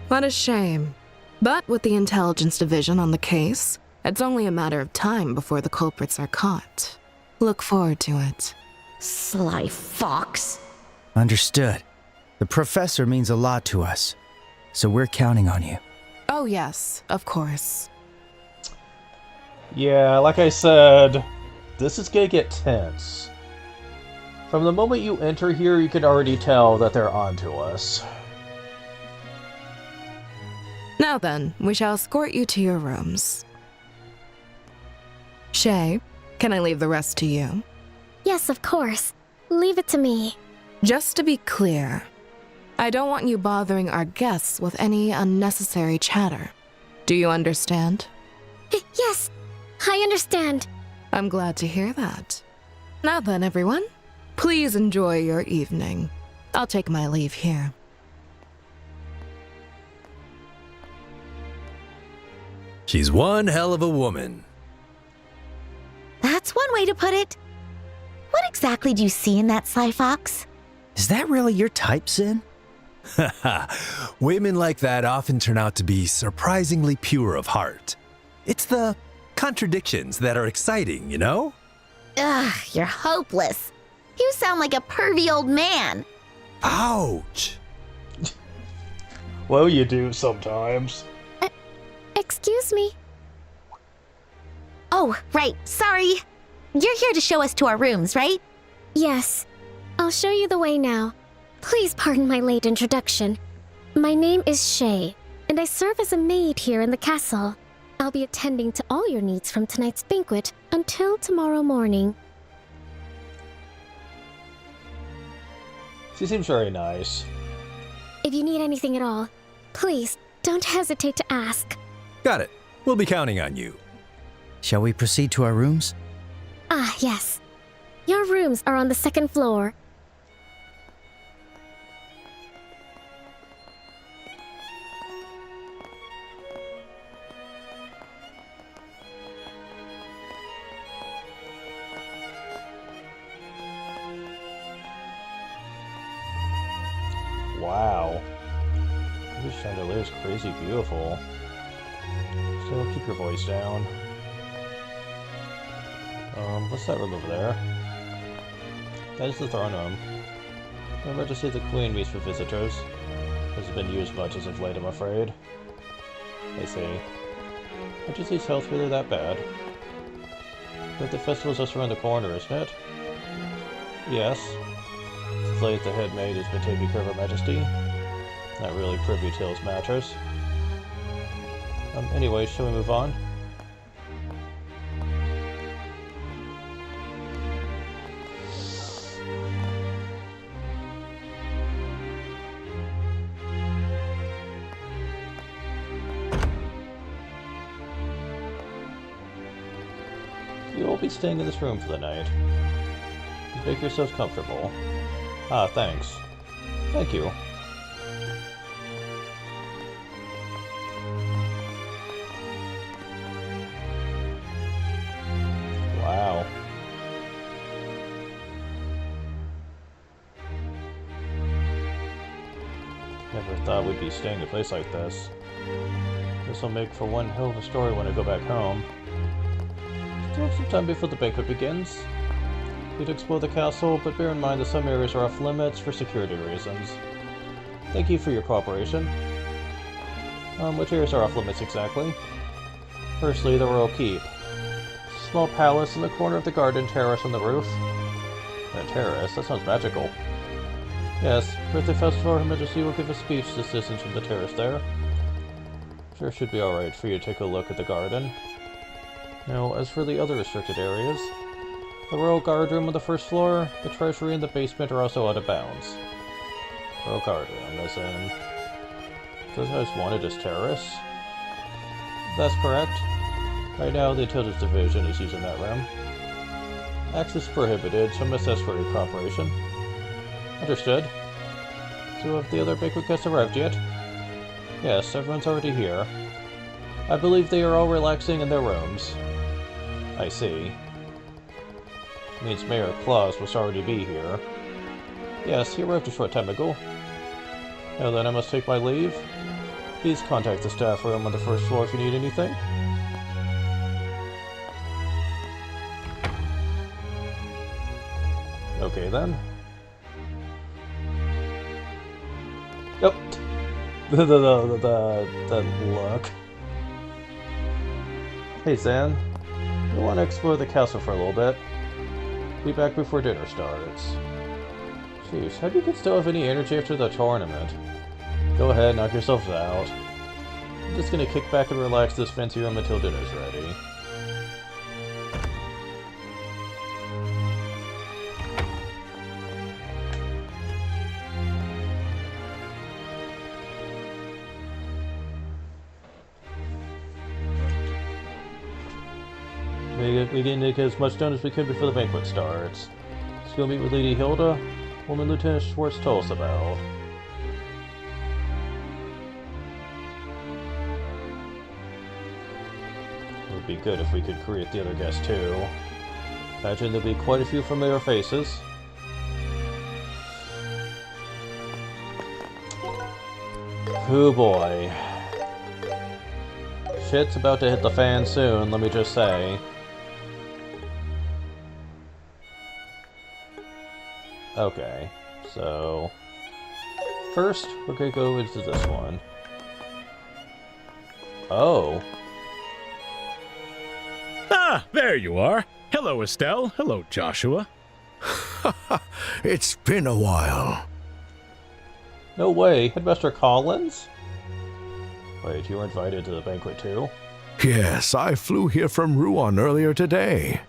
What a shame. But with the intelligence division on the case, it's only a matter of time before the culprits are caught. Look forward to it. Sly fox. Understood. The professor means a lot to us, so we're counting on you. Oh yes, of course. Yeah, like I said, this is gonna get tense. From the moment you enter here, you can already tell that they're onto us. Now then, we shall escort you to your rooms. Shay, can I leave the rest to you? Yes, of course. Leave it to me. Just to be clear, I don't want you bothering our guests with any unnecessary chatter. Do you understand? Yes, I understand. I'm glad to hear that. Now then, everyone, please enjoy your evening. I'll take my leave here. She's one hell of a woman. That's one way to put it. What exactly do you see in that sly fox? Is that really your type, Zin? Women like that often turn out to be surprisingly pure of heart. It's the contradictions that are exciting, you know? Ugh, you're hopeless. You sound like a pervy old man. Ouch! Well, you do sometimes. Excuse me? Oh, right, sorry. You're here to show us to our rooms, right? Yes. I'll show you the way now. Please pardon my late introduction. My name is Shay, and I serve as a maid here in the castle. I'll be attending to all your needs from tonight's banquet until tomorrow morning. She seems very nice. If you need anything at all, please don't hesitate to ask. Got it. We'll be counting on you. Shall we proceed to our rooms? Ah, yes. Your rooms are on the second floor. Wow. This chandelier is crazy beautiful. Still, keep your voice down. What's that room over there? That is the throne room. Remember to see the Queen meets for visitors. Hasn't been used much as of late, I'm afraid. I see. Majesty's health really that bad? But the festival's just around the corner, isn't it? Yes. Since late the head maid has been taking care of Her Majesty. Not really privy to those matters. Anyway, shall we move on? You will be staying in this room for the night. Please make yourselves comfortable. Ah, thanks. Thank you. Wow. Never thought we'd be staying in a place like this. This'll make for one hell of a story when I go back home. Still have some time before the banquet begins. We'd explore the castle, but bear in mind that some areas are off limits for security reasons. Thank you for your cooperation. Which areas are off limits exactly? Firstly, the Royal Keep. Small palace in the corner of the garden terrace on the roof. A terrace? That sounds magical. Yes, birthday festival, Her Majesty will give a speech to citizens from the terrace there. Sure should be alright for you to take a look at the garden. Now, as for the other restricted areas, the Royal Guard Room on the first floor, the Treasury, and the basement are also out of bounds. Royal Guard Room, as in... Those guys wanted as terrace? That's correct. Right now, the Intelligence Division is using that room. Access prohibited, so must ask for your cooperation. Understood. So have the other banquet guests arrived yet? Yes, everyone's already here. I believe they are all relaxing in their rooms. I see. Means Mayor Claus must already be here. Yes, he arrived a short time ago. Now then, I must take my leave. Please contact the staff room on the first floor if you need anything. Okay then. Yep. The look. Hey Zan, we want to explore the castle for a little bit. Be back before dinner starts. Jeez, how do you kids still have any energy after the tournament? Go ahead, knock yourselves out. I'm just gonna kick back and relax this fancy room until dinner's ready. We can get as much done as we can before the banquet starts. Let's go meet with Lady Hilda, woman Lieutenant Schwartz told us about. It would be good if we could greet the other guests too. Imagine there'll be quite a few familiar faces. Oh boy. Shit's about to hit the fan soon, let me just say. Okay, so first we're gonna go into this one. Oh. Ah, there you are. Hello, Estelle. Hello, Joshua. It's been a while. No way, Headmaster Collins? Wait, you were invited to the banquet too? Yes, I flew here from Ruan earlier today.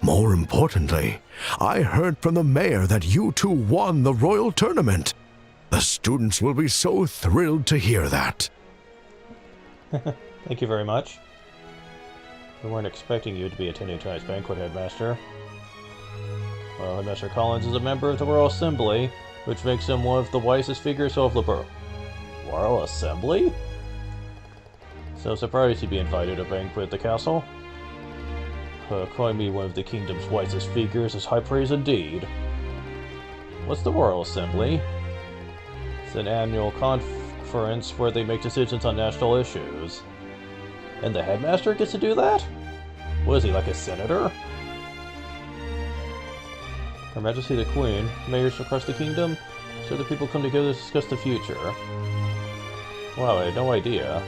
More importantly, I heard from the mayor that you two won the royal tournament. The students will be so thrilled to hear that. Thank you very much. We weren't expecting you to be attending tonight's banquet, Headmaster. Well, Headmaster Collins is a member of the Royal Assembly, which makes him one of the wisest figures of the borough. Royal Assembly? So surprised he'd be invited to a banquet at the castle. Calling me one of the kingdom's wisest figures is high praise indeed. What's the Royal Assembly? It's an annual conference where they make decisions on national issues. And the headmaster gets to do that? What is he, like a senator? Her Majesty the Queen, mayors across the kingdom, so the people come together to discuss the future. Wow, I had no idea.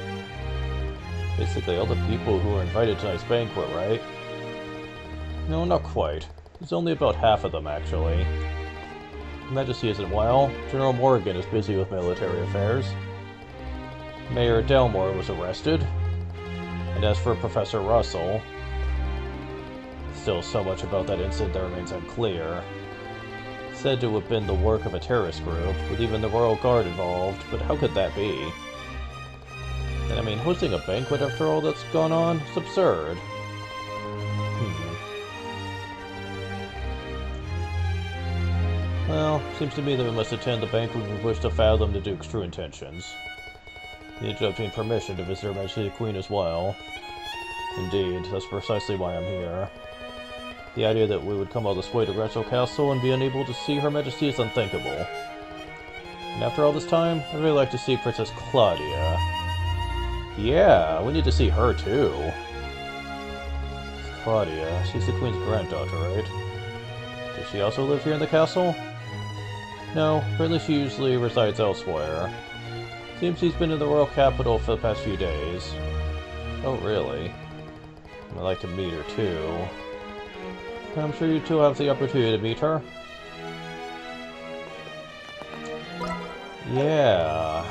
Basically all the people who were invited to tonight's banquet, right? No, not quite. There's only about half of them, actually. Her Majesty isn't well. General Morgan is busy with military affairs. Mayor Delmore was arrested. And as for Professor Russell, still so much about that incident that remains unclear. Said to have been the work of a terrorist group, with even the Royal Guard involved, but how could that be? And I mean, hosting a banquet after all that's gone on? It's absurd. Well, seems to me that we must attend the banquet if we wish to fathom the Duke's true intentions. We need to obtain permission to visit Her Majesty the Queen as well. Indeed, that's precisely why I'm here. The idea that we would come all this way to Granville Castle and be unable to see Her Majesty is unthinkable. And after all this time, I'd really like to see Princess Claudia. Yeah, we need to see her too. Claudia, she's the Queen's granddaughter, right? Does she also live here in the castle? No, apparently she usually resides elsewhere. Seems she's been in the royal capital for the past few days. Oh, really? I'd like to meet her, too. I'm sure you two have the opportunity to meet her. Yeah.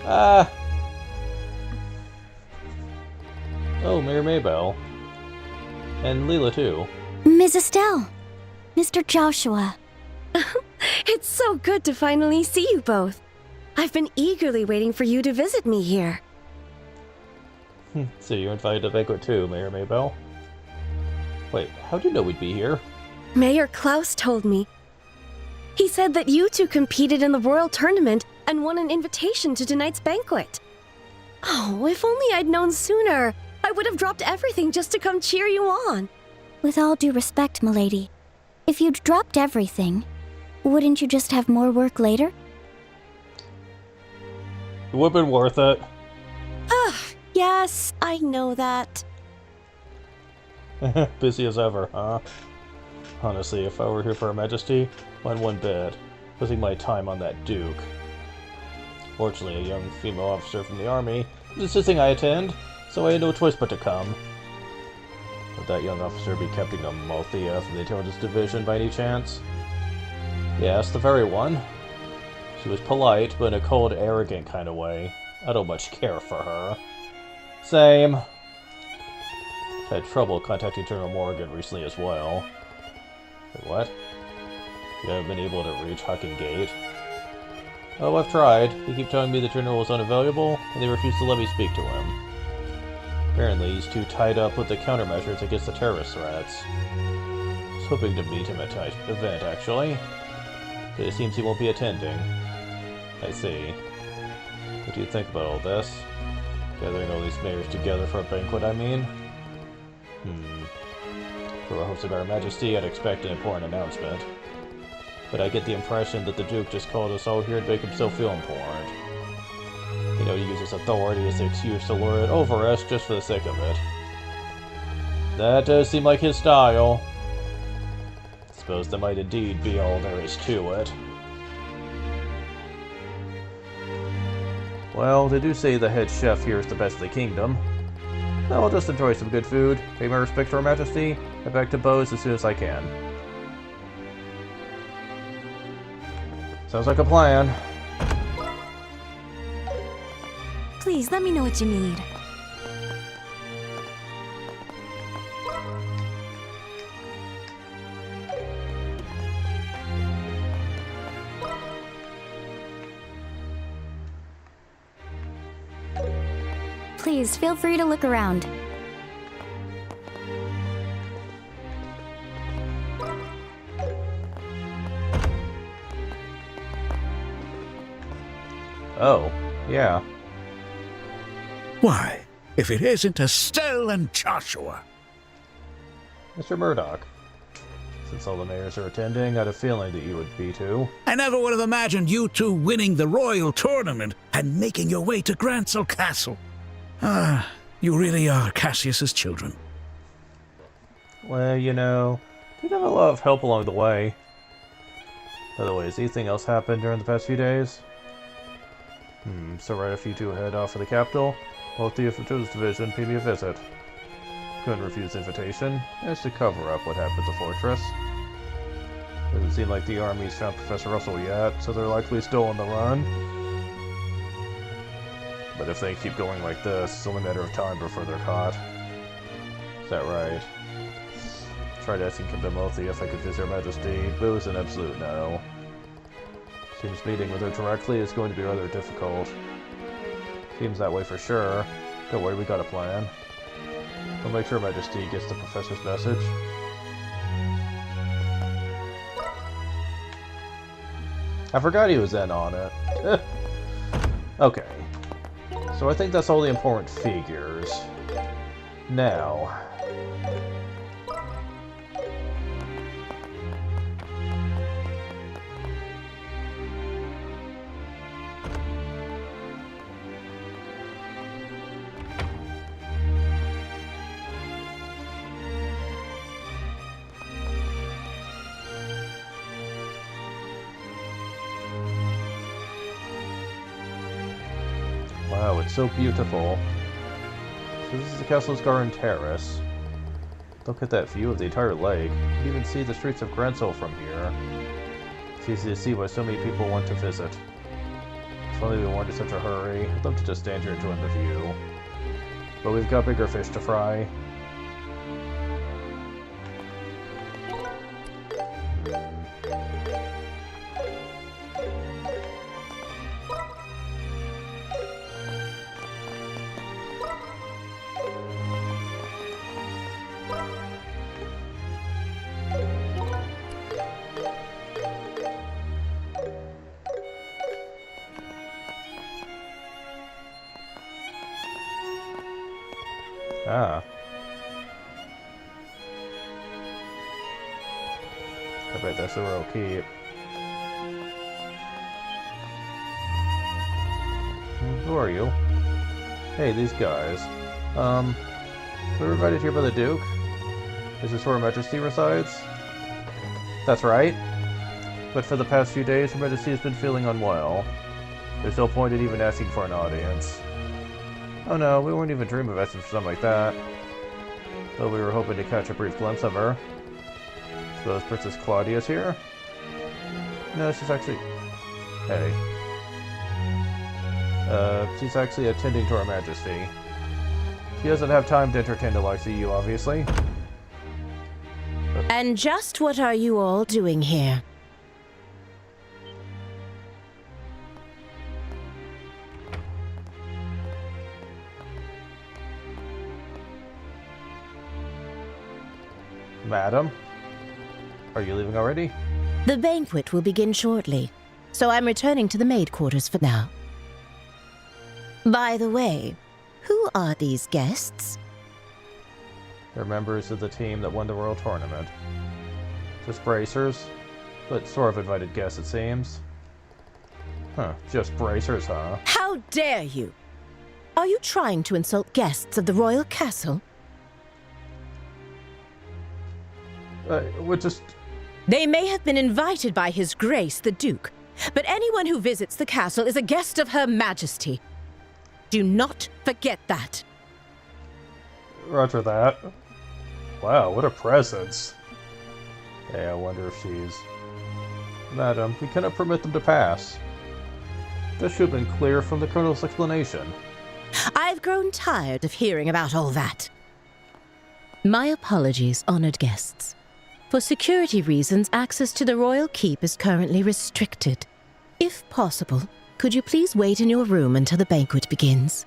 Ah! Oh, Mayor Maybell. And Leela, too. Ms. Estelle. Mr. Joshua. It's so good to finally see you both. I've been eagerly waiting for you to visit me here. So you're invited to the banquet too, Mayor Maybell? Wait, how'd you know we'd be here? Mayor Klaus told me. He said that you two competed in the Royal Tournament and won an invitation to tonight's banquet. Oh, if only I'd known sooner. I would have dropped everything just to come cheer you on. With all due respect, milady, if you'd dropped everything, wouldn't you just have more work later? It would have been worth it. Ugh, yes, I know that. Busy as ever, huh? Honestly, if I were here for Her Majesty, mind one bit, wasting my time on that Duke. Fortunately, a young female officer from the army was insisting I attend, so I had no choice but to come. Would that young officer be Captain Amalthea from the Intelligence Division by any chance? Yes, the very one. She was polite, but in a cold, arrogant kind of way. I don't much care for her. Same. I've had trouble contacting General Morgan recently as well. Wait, what? You haven't been able to reach Hucking Gate? Oh, I've tried. They keep telling me the General is unavailable, and they refuse to let me speak to him. Apparently, he's too tied up with the countermeasures against the terrorist threats. I was hoping to meet him at tonight's event, actually. But it seems he won't be attending. I see. What do you think about all this? Gathering all these mayors together for a banquet, I mean? For a host of Her Majesty, I'd expect an important announcement. But I get the impression that the Duke just called us all here to make himself feel important. You know, he uses authority as an excuse to lure it over us just for the sake of it. That does seem like his style. I suppose that might indeed be all there is to it. Well, they do say the head chef here is the best in the kingdom. I'll just enjoy some good food, pay my respect to Her Majesty, and back to Bose as soon as I can. Sounds like a plan. Please, let me know what you need. Please, feel free to look around. Oh, yeah. Why, if it isn't Estelle and Joshua. Mr. Murdoch, since all the mayors are attending, I had a feeling that you would be too. I never would have imagined you two winning the Royal Tournament and making your way to Grancel Castle. Ah, you really are Cassius's children. Well, you know, did have a lot of help along the way. By the way, has anything else happened during the past few days? So right after you two head off for the capital, Althea from Joe's division paid me a visit. Couldn't refuse the invitation, as to cover up what happened at the fortress. Doesn't seem like the army's found Professor Russell yet, so they're likely still on the run. But if they keep going like this, it's only a matter of time before they're caught. Is that right? Tried asking Captain Althea if I could visit Her Majesty, but it was an absolute no. Seems meeting with her directly is going to be rather difficult. Seems that way for sure. Don't worry, we got a plan. We'll make sure Her Majesty gets the Professor's message. I forgot he was in on it. Okay. So I think that's all the important figures. Now... Wow, it's so beautiful. So this is the Castle's Garden Terrace. Look at that view of the entire lake. You can even see the streets of Grancel from here. It's easy to see why so many people want to visit. If only we weren't in such a hurry, I'd love to just stand here enjoying the view. But we've got bigger fish to fry. Ah. I bet that's the royal keep. Who are you? Hey, these guys. We were invited here by the Duke. Is this where Her Majesty resides? That's right. But for the past few days, Her Majesty has been feeling unwell. There's no point in even asking for an audience. Oh no, we wouldn't even dream of asking for something like that. Though we were hoping to catch a brief glimpse of her. Suppose Princess Claudia's here? No, she's actually... Hey. She's actually attending to Her Majesty. She doesn't have time to entertain the likes of you, obviously. And just what are you all doing here? Madam? Are you leaving already? The banquet will begin shortly, so I'm returning to the maid quarters for now. By the way, who are these guests? They're members of the team that won the Royal Tournament. Just bracers, but sort of invited guests, it seems. Huh, just bracers, huh? How dare you! Are you trying to insult guests of the royal castle? We're just... They may have been invited by His Grace the Duke, but anyone who visits the castle is a guest of Her Majesty. Do not forget that. Roger that. Wow, what a presence. Hey, I wonder if she's... Madam, we cannot permit them to pass. This should have been clear from the Colonel's explanation. I've grown tired of hearing about all that. My apologies, honored guests. For security reasons, access to the royal keep is currently restricted. If possible, could you please wait in your room until the banquet begins?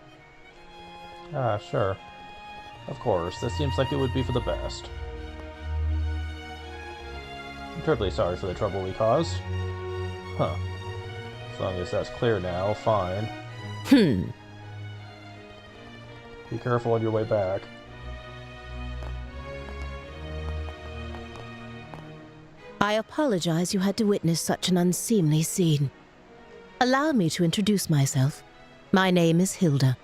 Ah, sure. Of course, this seems like it would be for the best. I'm terribly sorry for the trouble we caused. Huh. As long as that's clear now, fine. Be careful on your way back. I apologize you had to witness such an unseemly scene. Allow me to introduce myself. My name is Hilda.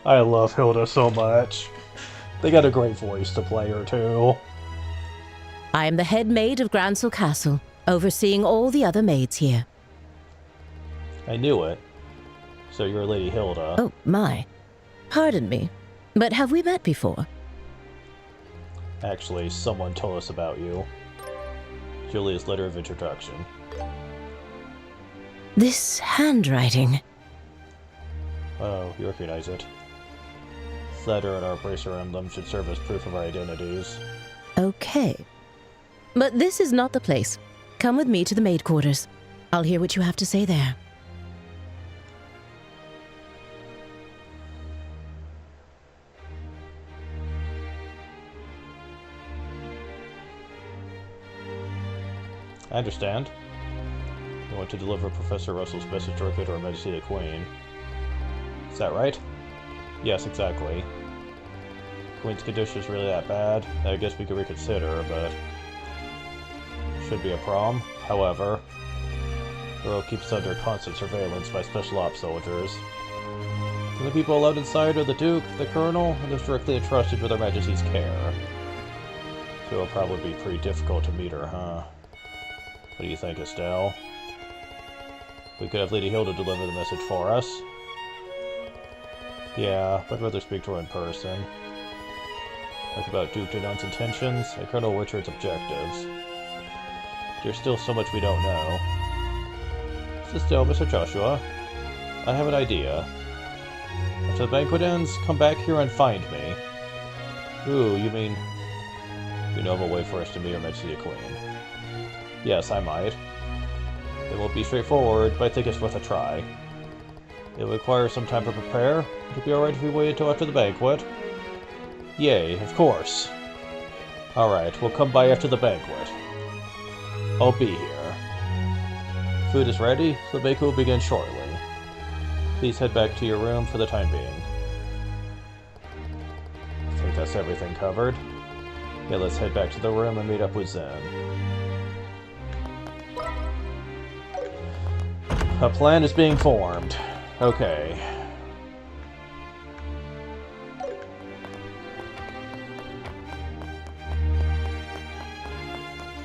I love Hilda so much. They got a great voice to play her, too. I am the head maid of Grancel Castle, overseeing all the other maids here. I knew it. So you're Lady Hilda. Oh, my. Pardon me, but have we met before? Actually, someone told us about you. Julia's letter of introduction. This handwriting. Oh, you recognize it. This letter and our bracer emblem should serve as proof of our identities. Okay. But this is not the place. Come with me to the maid quarters. I'll hear what you have to say there. I understand. You want to deliver Professor Russell's message directly to Her Majesty the Queen. Is that right? Yes, exactly. Queen's condition is really that bad? I guess we could reconsider, but... should be a problem. However, the royal keeps under constant surveillance by special ops soldiers. The people allowed inside are the Duke, the Colonel, and those directly entrusted with Her Majesty's care. So it'll probably be pretty difficult to meet her, huh? What do you think, Estelle? We could have Lady Hilda deliver the message for us. Yeah, but I'd rather speak to her in person. Talk about Duke Dunon's intentions and Colonel Richard's objectives. There's still so much we don't know. Still, Mr. Joshua, I have an idea. After the banquet ends, come back here and find me. Ooh, you mean... you know of a way for us to meet Her Majesty the Queen? Yes, I might. It won't be straightforward, but I think it's worth a try. It will require some time to prepare. It'll be alright if we wait until after the banquet. Yay, of course. Alright, we'll come by after the banquet. I'll be here. Food is ready, so the banquet will begin shortly. Please head back to your room for the time being. think that's everything covered. Yeah, let's head back to the room and meet up with Zen. A plan is being formed. Okay.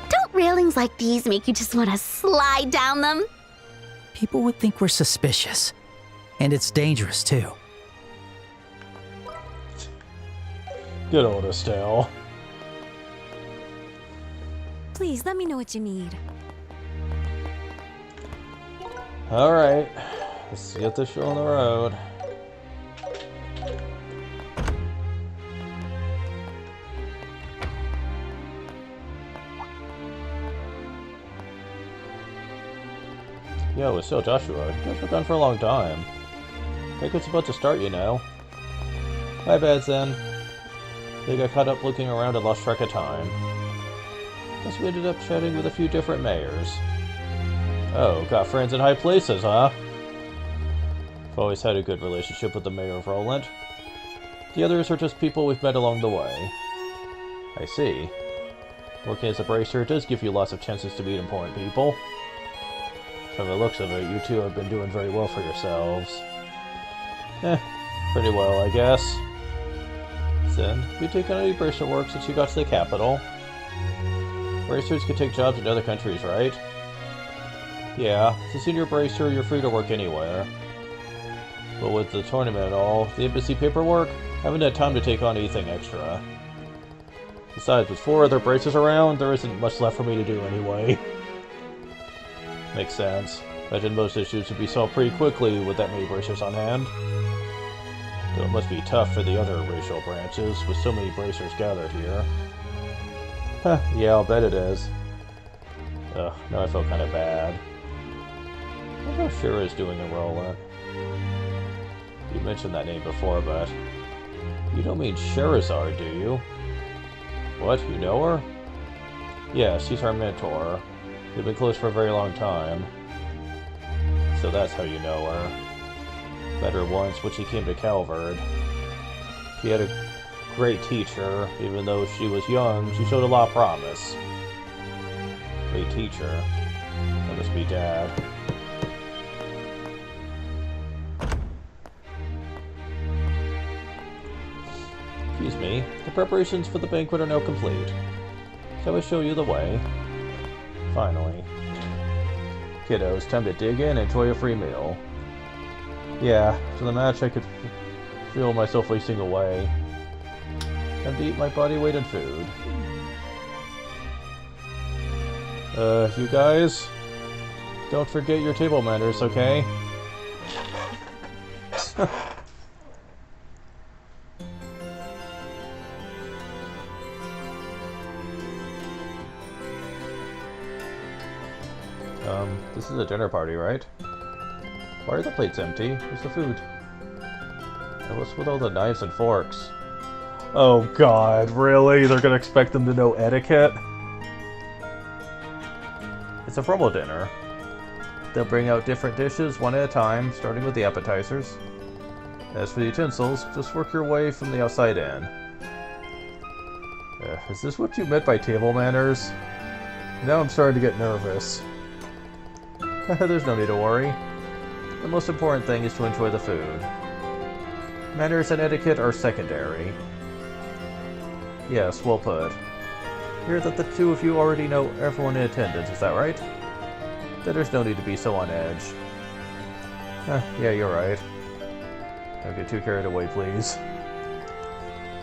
Don't railings like these make you just want to slide down them? People would think we're suspicious. And it's dangerous, too. Good old Estelle. Please, let me know what you need. Alright. Let's get this show on the road. Yo, it's still Joshua. You guys were gone for a long time. Banquet's about to start, you know. My bad, Zen. They got caught up looking around and lost track of time. Guess we ended up chatting with a few different mayors. Oh, got friends in high places, huh? I've always had a good relationship with the mayor of Roland. The others are just people we've met along the way. I see. Working as a bracer does give you lots of chances to meet important people. From the looks of it, you two have been doing very well for yourselves. Pretty well, I guess. Zen, you taken any bracer work since you got to the capital? Bracers can take jobs in other countries, right? Yeah, as a senior bracer, you're free to work anywhere. But with the tournament and all, the embassy paperwork, I haven't had time to take on anything extra. Besides, with 4 other bracers around, there isn't much left for me to do anyway. Makes sense. Imagine most issues would be solved pretty quickly with that many bracers on hand. Though it must be tough for the other racial branches, with so many bracers gathered here. Huh, yeah, I'll bet it is. Ugh, now I feel kind of bad. I wonder how Shira's doing in Roland. You mentioned that name before, but... You don't mean Sherazard, do you? What, you know her? Yeah, she's our mentor. We've been close for a very long time. So that's how you know her. Met her once when she came to Calvard. She had a great teacher. Even though she was young, she showed a lot of promise. Great teacher. That must be Dad. Excuse me. The preparations for the banquet are now complete. Shall I show you the way? Finally. Kiddos, time to dig in and enjoy a free meal. Yeah, to the match I could feel myself wasting away. Time to eat my body weight in food. You guys? Don't forget your table manners, okay? This is a dinner party, right? Why are the plates empty? Where's the food? And what's with all the knives and forks? Oh god, really? They're gonna expect them to know etiquette? It's a formal dinner. They'll bring out different dishes one at a time, starting with the appetizers. As for the utensils, just work your way from the outside in. Is this what you meant by table manners? Now I'm starting to get nervous. There's no need to worry. The most important thing is to enjoy the food. Manners and etiquette are secondary. Yes, well put. Hear that the two of you already know everyone in attendance, is that right? Then there's no need to be so on edge. Yeah, you're right. Don't get too carried away, please.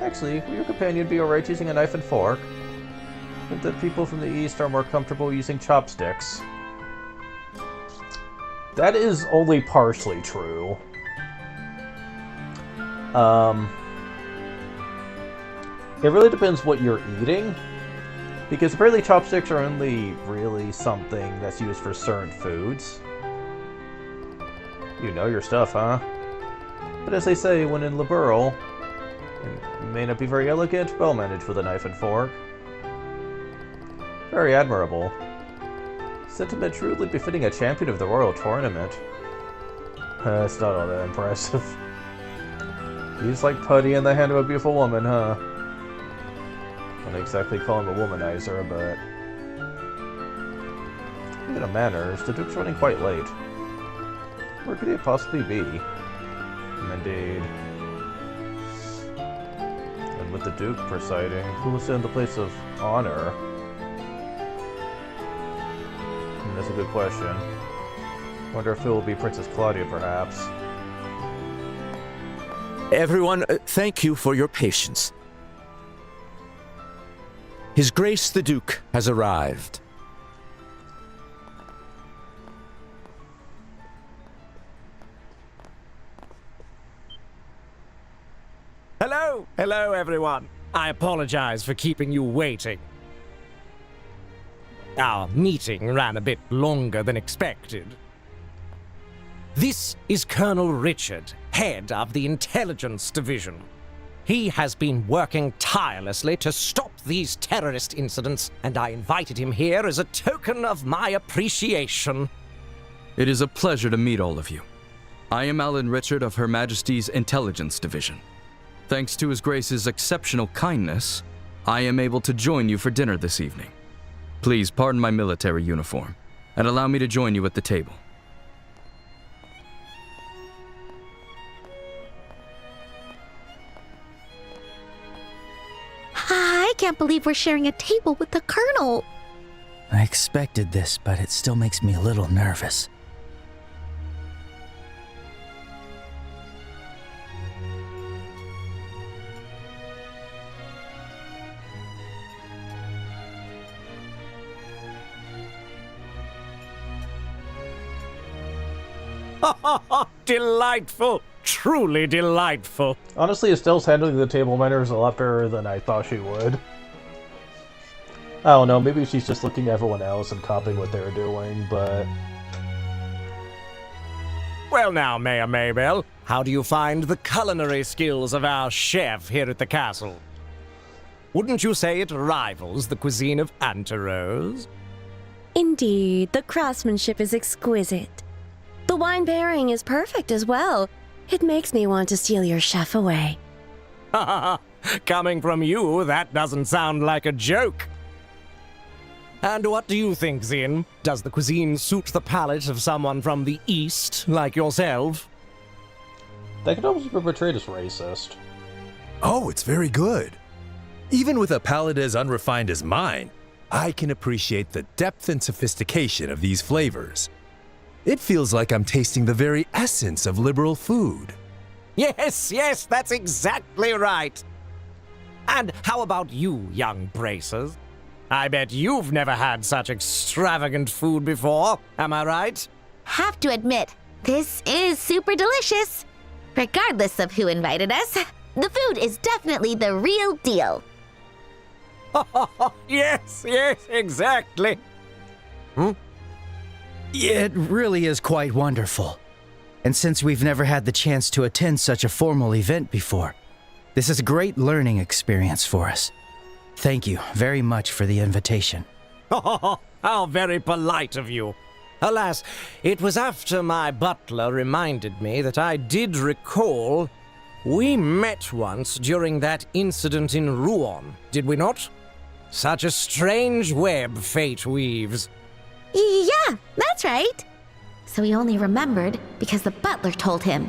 Actually, will your companion be alright using a knife and fork? But that people from the east are more comfortable using chopsticks. That is only partially true. It really depends what you're eating. Because apparently chopsticks are only really something that's used for certain foods. You know your stuff, huh? But as they say, when in Liberl, it may not be very elegant, well managed with a knife and fork. Very admirable. Sentiment truly befitting a champion of the Royal Tournament. It's not all that impressive. He's like putty in the hand of a beautiful woman, huh? Wouldn't exactly call him a womanizer, but... Speaking of manners, the Duke's running quite late. Where could he possibly be? Indeed. And with the Duke presiding, who was in the place of honor? That's a good question. Wonder if it will be Princess Claudia, perhaps. Everyone, thank you for your patience. His Grace the Duke has arrived. Hello! Hello, everyone. I apologize for keeping you waiting. Our meeting ran a bit longer than expected. This is Colonel Richard, head of the Intelligence Division. He has been working tirelessly to stop these terrorist incidents, and I invited him here as a token of my appreciation. It is a pleasure to meet all of you. I am Alan Richard of Her Majesty's Intelligence Division. Thanks to His Grace's exceptional kindness, I am able to join you for dinner this evening. Please pardon my military uniform, and allow me to join you at the table. I can't believe we're sharing a table with the Colonel. I expected this, but it still makes me a little nervous. Delightful! Truly delightful. Honestly, Estelle's handling the table manners a lot better than I thought she would. I don't know, maybe she's just looking at everyone else and copying what they're doing, but... Well now, Mayor Maybell, how do you find the culinary skills of our chef here at the castle? Wouldn't you say it rivals the cuisine of Anterose? Indeed, the craftsmanship is exquisite. The wine pairing is perfect as well. It makes me want to steal your chef away. Coming from you, that doesn't sound like a joke. And what do you think, Zin? Does the cuisine suit the palate of someone from the East, like yourself? That could almost be portrayed as racist. Oh, it's very good. Even with a palate as unrefined as mine, I can appreciate the depth and sophistication of these flavors. It feels like I'm tasting the very essence of liberal food. Yes, that's exactly right. And how about you, young bracers? I bet you've never had such extravagant food before, am I right? Have to admit, this is super delicious. Regardless of who invited us, the food is definitely the real deal. Yes, exactly. It really is quite wonderful. And since we've never had the chance to attend such a formal event before, this is a great learning experience for us. Thank you very much for the invitation. How very polite of you. Alas, it was after my butler reminded me that I did recall we met once during that incident in Rouen, did we not? Such a strange web fate weaves. Yeah, that's right. So he only remembered because the butler told him.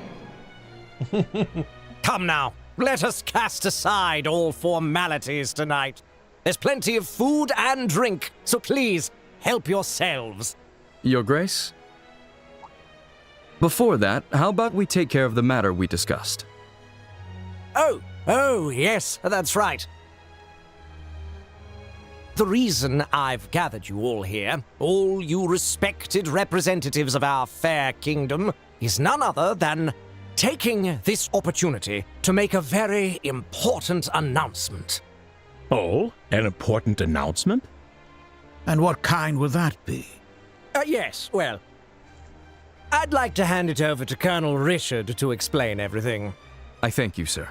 Come now, let us cast aside all formalities tonight. There's plenty of food and drink, so please, help yourselves. Your Grace? Before that, how about we take care of the matter we discussed? Oh, yes, that's right. The reason I've gathered you all here, all you respected representatives of our fair kingdom, is none other than taking this opportunity to make a very important announcement. Oh, an important announcement? And what kind would that be? Yes, well, I'd like to hand it over to Colonel Richard to explain everything. I thank you, sir.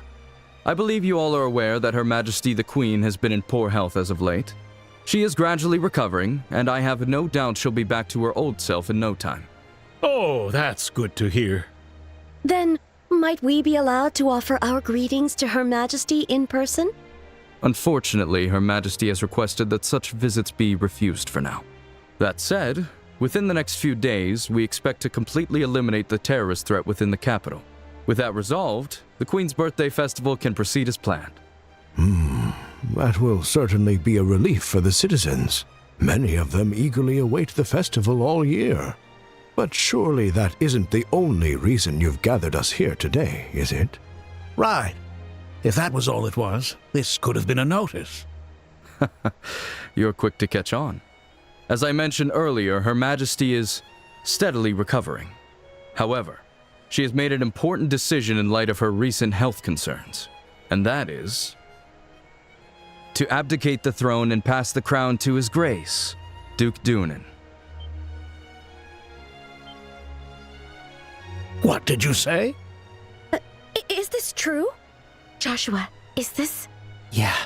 I believe you all are aware that Her Majesty the Queen has been in poor health as of late. She is gradually recovering, and I have no doubt she'll be back to her old self in no time. Oh, that's good to hear. Then, might we be allowed to offer our greetings to Her Majesty in person? Unfortunately, Her Majesty has requested that such visits be refused for now. That said, within the next few days, we expect to completely eliminate the terrorist threat within the capital. With that resolved, the Queen's Birthday Festival can proceed as planned. That will certainly be a relief for the citizens. Many of them eagerly await the festival all year. But surely that isn't the only reason you've gathered us here today, is it? Right. If that was all it was, this could have been a notice. You're quick to catch on. As I mentioned earlier, Her Majesty is steadily recovering. However, she has made an important decision in light of her recent health concerns, and that is to abdicate the throne and pass the crown to His Grace, Duke Dunin. What did you say? Is this true? Joshua, is this... Yeah,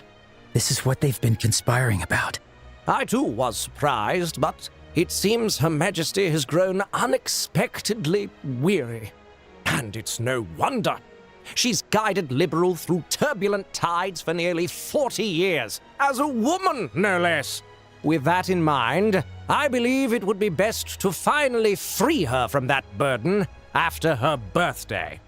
this is what they've been conspiring about. I too was surprised, but it seems Her Majesty has grown unexpectedly weary. And it's no wonder. She's guided Liberal through turbulent tides for nearly 40 years, as a woman, no less. With that in mind, I believe it would be best to finally free her from that burden after her birthday.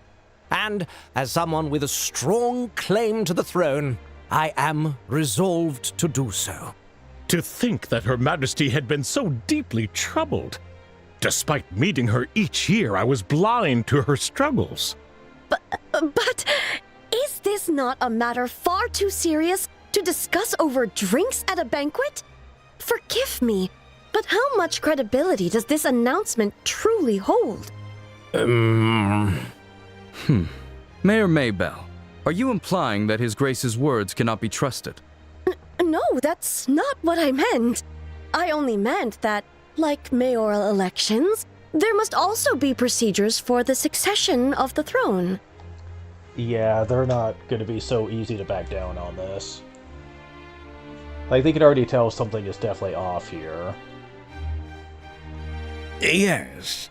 And as someone with a strong claim to the throne, I am resolved to do so. To think that Her Majesty had been so deeply troubled. Despite meeting her each year, I was blind to her struggles. But is this not a matter far too serious to discuss over drinks at a banquet? Forgive me, but how much credibility does this announcement truly hold? Mayor Maybell, are you implying that His Grace's words cannot be trusted? No, that's not what I meant. I only meant that, like mayoral elections, there must also be procedures for the succession of the throne. Yeah, they're not going to be so easy to back down on this. Like, they can already tell something is definitely off here. Yes.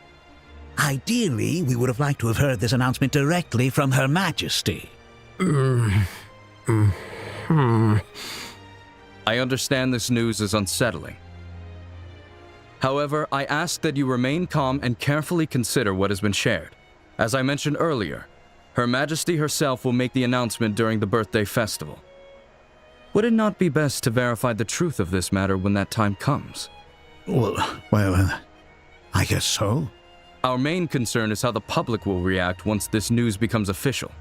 Ideally, we would have liked to have heard this announcement directly from Her Majesty. I understand this news is unsettling. However, I ask that you remain calm and carefully consider what has been shared. As I mentioned earlier, Her Majesty herself will make the announcement during the birthday festival. Would it not be best to verify the truth of this matter when that time comes? Well, I guess so. Our main concern is how the public will react once this news becomes official.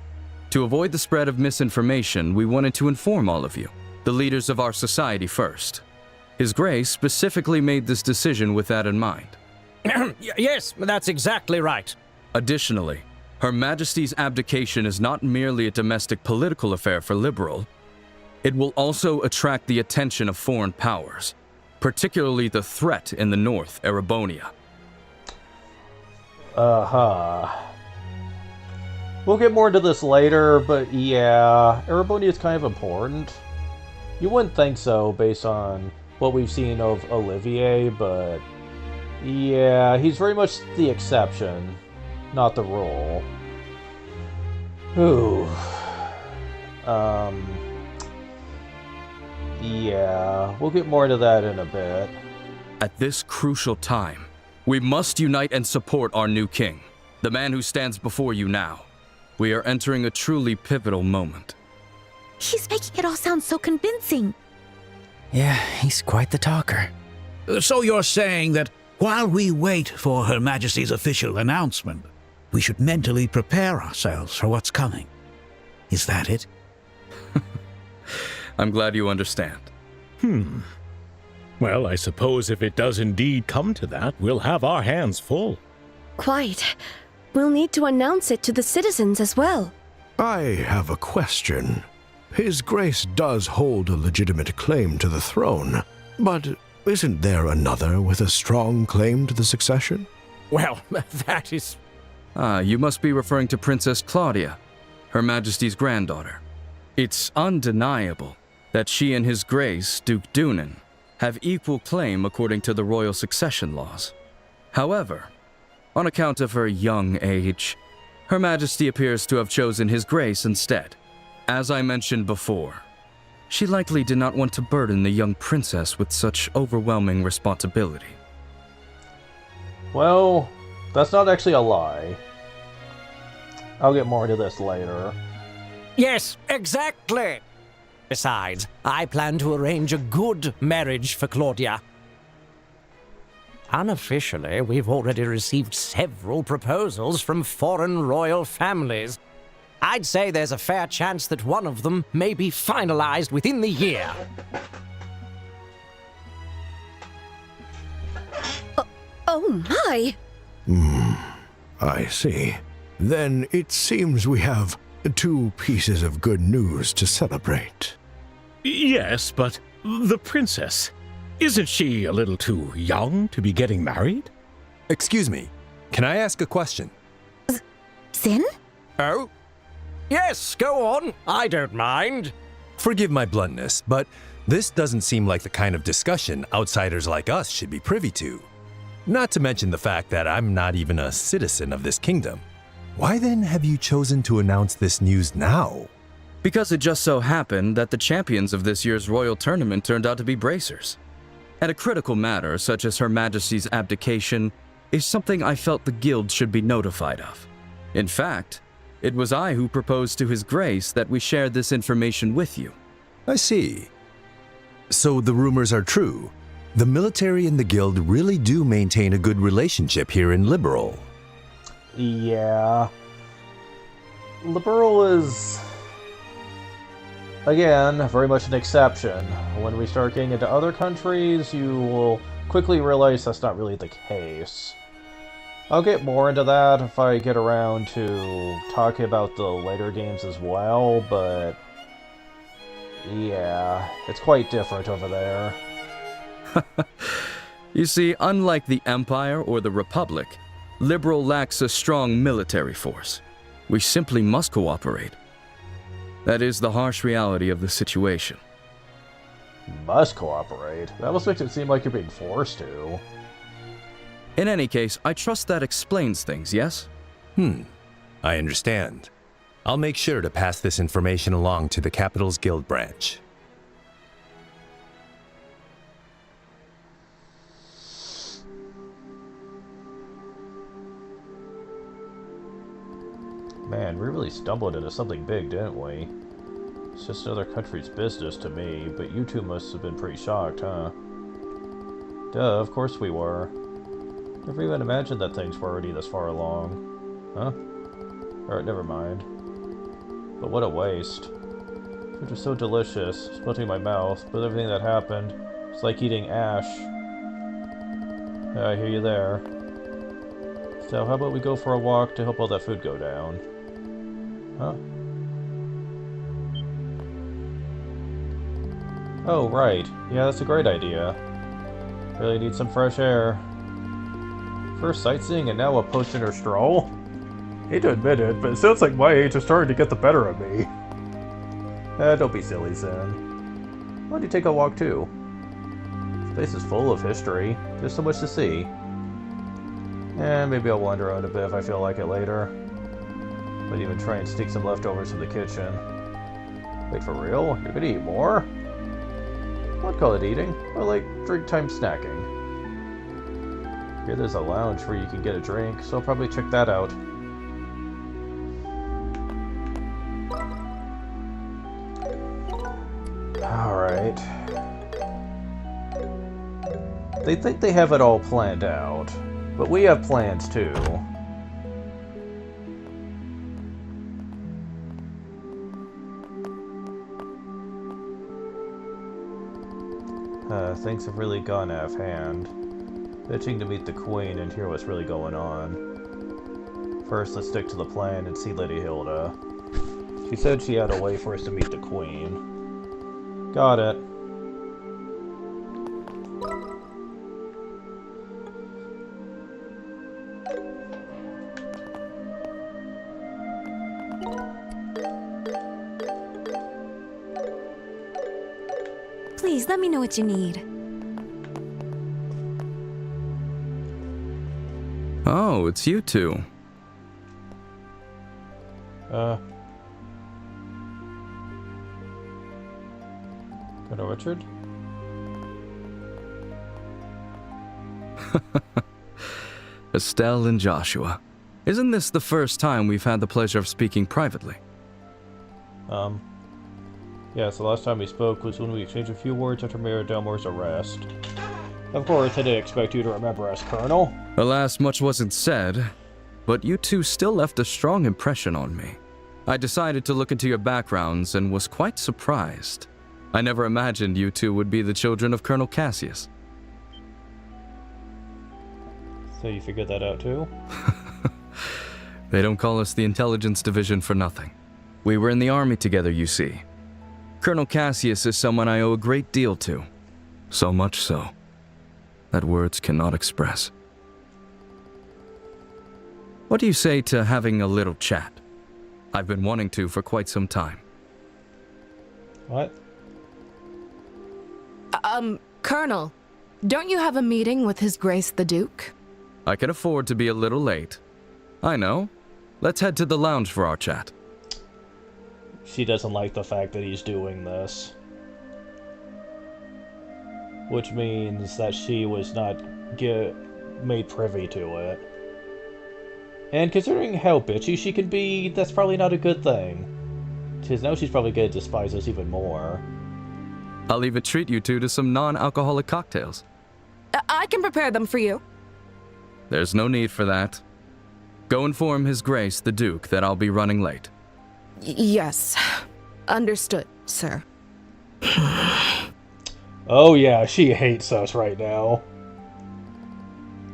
To avoid the spread of misinformation, we wanted to inform all of you, the leaders of our society first. His Grace specifically made this decision with that in mind. Yes, that's exactly right. Additionally, Her Majesty's abdication is not merely a domestic political affair for Liberal. It will also attract the attention of foreign powers, particularly the threat in the north, Erebonia. We'll get more into this later, but yeah, Erebonia is kind of important. You wouldn't think so based on what we've seen of Olivier, but yeah, he's very much the exception, not the rule. Ooh. Yeah, we'll get more into that in a bit. At this crucial time, we must unite and support our new king, the man who stands before you now. We are entering a truly pivotal moment. He's making it all sound so convincing. Yeah, he's quite the talker. So you're saying that while we wait for Her Majesty's official announcement, we should mentally prepare ourselves for what's coming. Is that it? I'm glad you understand. Well, I suppose if it does indeed come to that, we'll have our hands full. Quite. We'll need to announce it to the citizens as well. I have a question. His Grace does hold a legitimate claim to the throne, but isn't there another with a strong claim to the succession? Well, that is... You must be referring to Princess Claudia, Her Majesty's granddaughter. It's undeniable that she and His Grace, Duke Dunin, have equal claim according to the royal succession laws. However, on account of her young age, Her Majesty appears to have chosen His Grace instead. As I mentioned before, She likely did not want to burden the young princess with such overwhelming responsibility. Well, that's not actually a lie. I'll get more into this later. Yes, exactly. Besides, I plan to arrange a good marriage for Claudia. Unofficially, we've already received several proposals from foreign royal families. I'd say there's a fair chance that one of them may be finalized within the year. Oh my! I see. Then it seems we have 2 pieces of good news to celebrate. Yes, but the princess, isn't she a little too young to be getting married? Excuse me, can I ask a question? Zin? Oh? Yes, go on. I don't mind. Forgive my bluntness, but this doesn't seem like the kind of discussion outsiders like us should be privy to. Not to mention the fact that I'm not even a citizen of this kingdom. Why then have you chosen to announce this news now? Because it just so happened that the champions of this year's royal tournament turned out to be bracers. And a critical matter, such as Her Majesty's abdication, is something I felt the guild should be notified of. In fact, it was I who proposed to His Grace that we share this information with you. I see. So the rumors are true. The military and the guild really do maintain a good relationship here in Liberl. Yeah. Liberl is, again, very much an exception. When we start getting into other countries, you will quickly realize that's not really the case. I'll get more into that if I get around to talking about the later games as well, but yeah, it's quite different over there. You see, unlike the Empire or the Republic, Liberl lacks a strong military force. We simply must cooperate. That is the harsh reality of the situation. Must cooperate? That almost makes it seem like you're being forced to. In any case, I trust that explains things, yes? I understand. I'll make sure to pass this information along to the Capital's Guild branch. Man, we really stumbled into something big, didn't we? It's just another country's business to me, but you two must have been pretty shocked, huh? Duh, of course we were. Never even imagined that things were already this far along. Huh? Alright, never mind. But what a waste. Food was so delicious, it's melting in my mouth, but everything that happened, it's like eating ash. I hear you there. So how about we go for a walk to help all that food go down? Huh? Oh, right. Yeah, that's a great idea. Really need some fresh air. First sightseeing and now a post-dinner stroll? Hate to admit it, but it sounds like my age is starting to get the better of me. Don't be silly, Zen. Why don't you take a walk too? This place is full of history. There's so much to see. And maybe I'll wander around a bit if I feel like it later. Might even try and sneak some leftovers from the kitchen. Wait, for real? You're gonna eat more? I won't call it eating. More like drink time snacking. Here there's a lounge where you can get a drink, so I'll probably check that out. Alright. They think they have it all planned out, but we have plans too. Things have really gone out of hand. Itching to meet the Queen and hear what's really going on. First, let's stick to the plan and see Lady Hilda. She said she had a way for us to meet the Queen. Got it. Please, let me know what you need. Oh, it's you two. Colonel Richard? Estelle and Joshua. Isn't this the first time we've had the pleasure of speaking privately? Yes, the last time we spoke was when we exchanged a few words after Mayor Delmore's arrest. Of course, I didn't expect you to remember us, Colonel. Alas, much wasn't said, but you two still left a strong impression on me. I decided to look into your backgrounds and was quite surprised. I never imagined you two would be the children of Colonel Cassius. So you figured that out too? They don't call us the Intelligence Division for nothing. We were in the army together, you see. Colonel Cassius is someone I owe a great deal to. So much so that words cannot express. What do you say to having a little chat? I've been wanting to for quite some time. What? Colonel, don't you have a meeting with His Grace the Duke? I can afford to be a little late. I know. Let's head to the lounge for our chat. She doesn't like the fact that he's doing this. Which means that she was not made privy to it. And considering how bitchy she can be, that's probably not a good thing. Because now she's probably going to despise us even more. I'll even treat you two to some non-alcoholic cocktails. I can prepare them for you. There's no need for that. Go inform His Grace the Duke that I'll be running late. Yes. Understood, sir. Oh yeah, she hates us right now.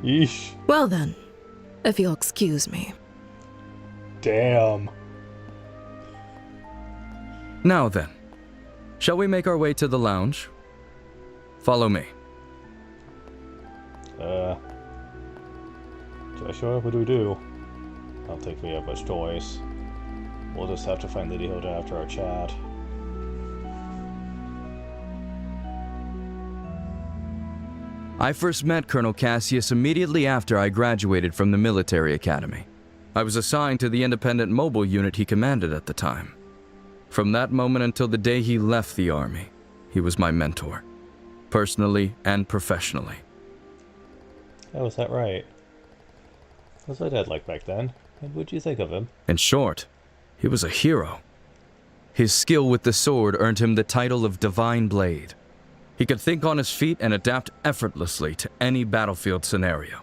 Yeesh. Well then, if you'll excuse me. Damn. Now then, shall we make our way to the lounge? Follow me. Joshua, what do we do? I don't think we have much choice. We'll just have to find Lady Hilda after our chat. I first met Colonel Cassius immediately after I graduated from the military academy. I was assigned to the independent mobile unit he commanded at the time. From that moment until the day he left the army, he was my mentor, personally and professionally. Oh, is that right? What was my dad like back then? And what'd you think of him? In short, he was a hero. His skill with the sword earned him the title of Divine Blade. He could think on his feet and adapt effortlessly to any battlefield scenario.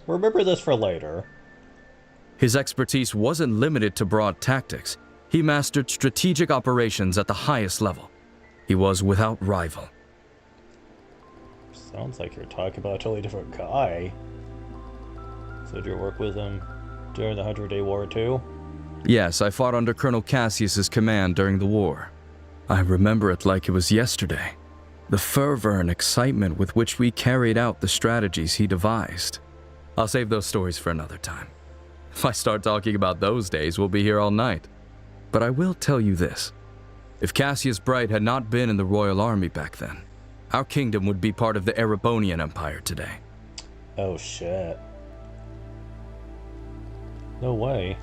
Remember this for later. His expertise wasn't limited to broad tactics. He mastered strategic operations at the highest level. He was without rival. Sounds like you're talking about a totally different guy. So did you work with him during the 100-Day War too? Yes, I fought under Colonel Cassius's command during the war. I remember it like it was yesterday. The fervor and excitement with which we carried out the strategies he devised. I'll save those stories for another time. If I start talking about those days, we'll be here all night. But I will tell you this. If Cassius Bright had not been in the Royal Army back then, our kingdom would be part of the Erebonian Empire today. Oh shit. No way.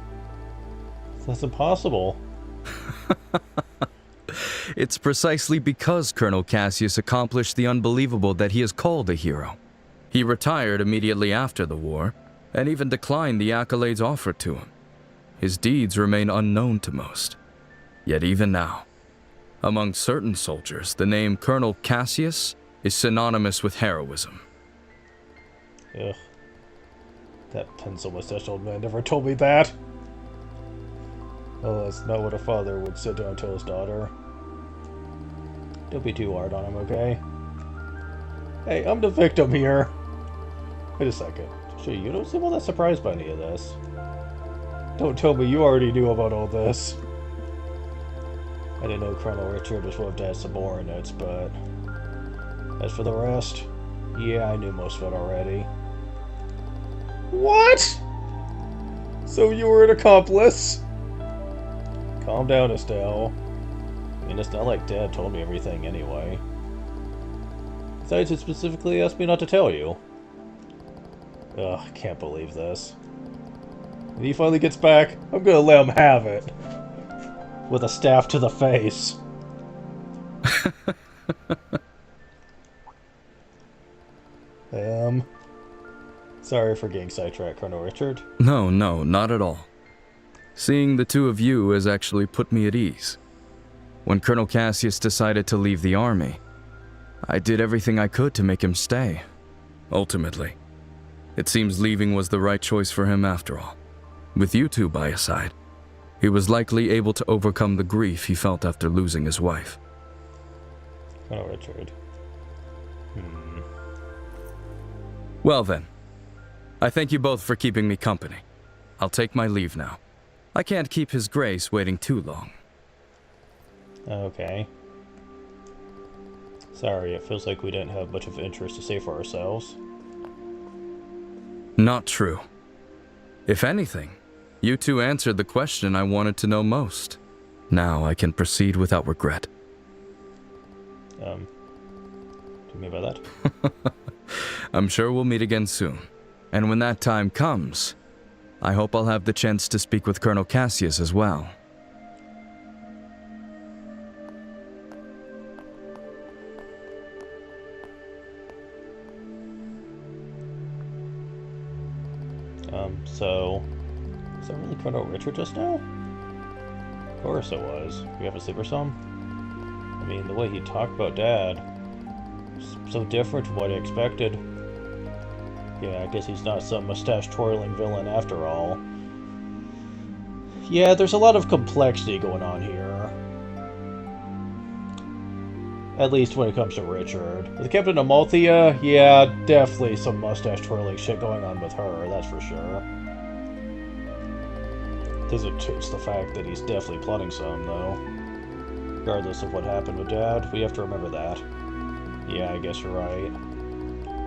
That's impossible. It's precisely because Colonel Cassius accomplished the unbelievable that he is called a hero. He retired immediately after the war, and even declined the accolades offered to him. His deeds remain unknown to most. Yet even now, among certain soldiers, the name Colonel Cassius is synonymous with heroism. Ugh. That pencil-mustached old man never told me that. Oh, that's not what a father would sit down and tell his daughter. Don't be too hard on him, okay? Hey, I'm the victim here. Wait a second. Gee, you don't seem all that surprised by any of this. Don't tell me you already knew about all this. I didn't know Colonel Richard was one of Dad's subordinates, but... as for the rest, yeah, I knew most of it already. What? So you were an accomplice? Calm down, Estelle. I mean, it's not like Dad told me everything anyway. Besides, he specifically asked me not to tell you. Ugh, I can't believe this. When he finally gets back, I'm gonna let him have it. With a staff to the face. Sorry for getting sidetracked, Colonel Richard. No, not at all. Seeing the two of you has actually put me at ease. When Colonel Cassius decided to leave the army, I did everything I could to make him stay. Ultimately, it seems leaving was the right choice for him after all. With you two by his side, he was likely able to overcome the grief he felt after losing his wife. Colonel Richard. Well then, I thank you both for keeping me company. I'll take my leave now. I can't keep His Grace waiting too long. Okay. Sorry, it feels like we didn't have much of interest to say for ourselves. Not true. If anything, you two answered the question I wanted to know most. Now I can proceed without regret. What do you mean by that? I'm sure we'll meet again soon. And when that time comes, I hope I'll have the chance to speak with Colonel Cassius as well. So... is that really Colonel Richard just now? Of course it was. We have a sleep or some? I mean, the way he talked about Dad... so different from what I expected. Yeah, I guess he's not some mustache-twirling villain after all. Yeah, there's a lot of complexity going on here. At least when it comes to Richard. With Captain Amalthea, yeah, definitely some mustache-twirling shit going on with her, that's for sure. Doesn't change the fact that he's definitely plotting some, though. Regardless of what happened with Dad, we have to remember that. Yeah, I guess you're right.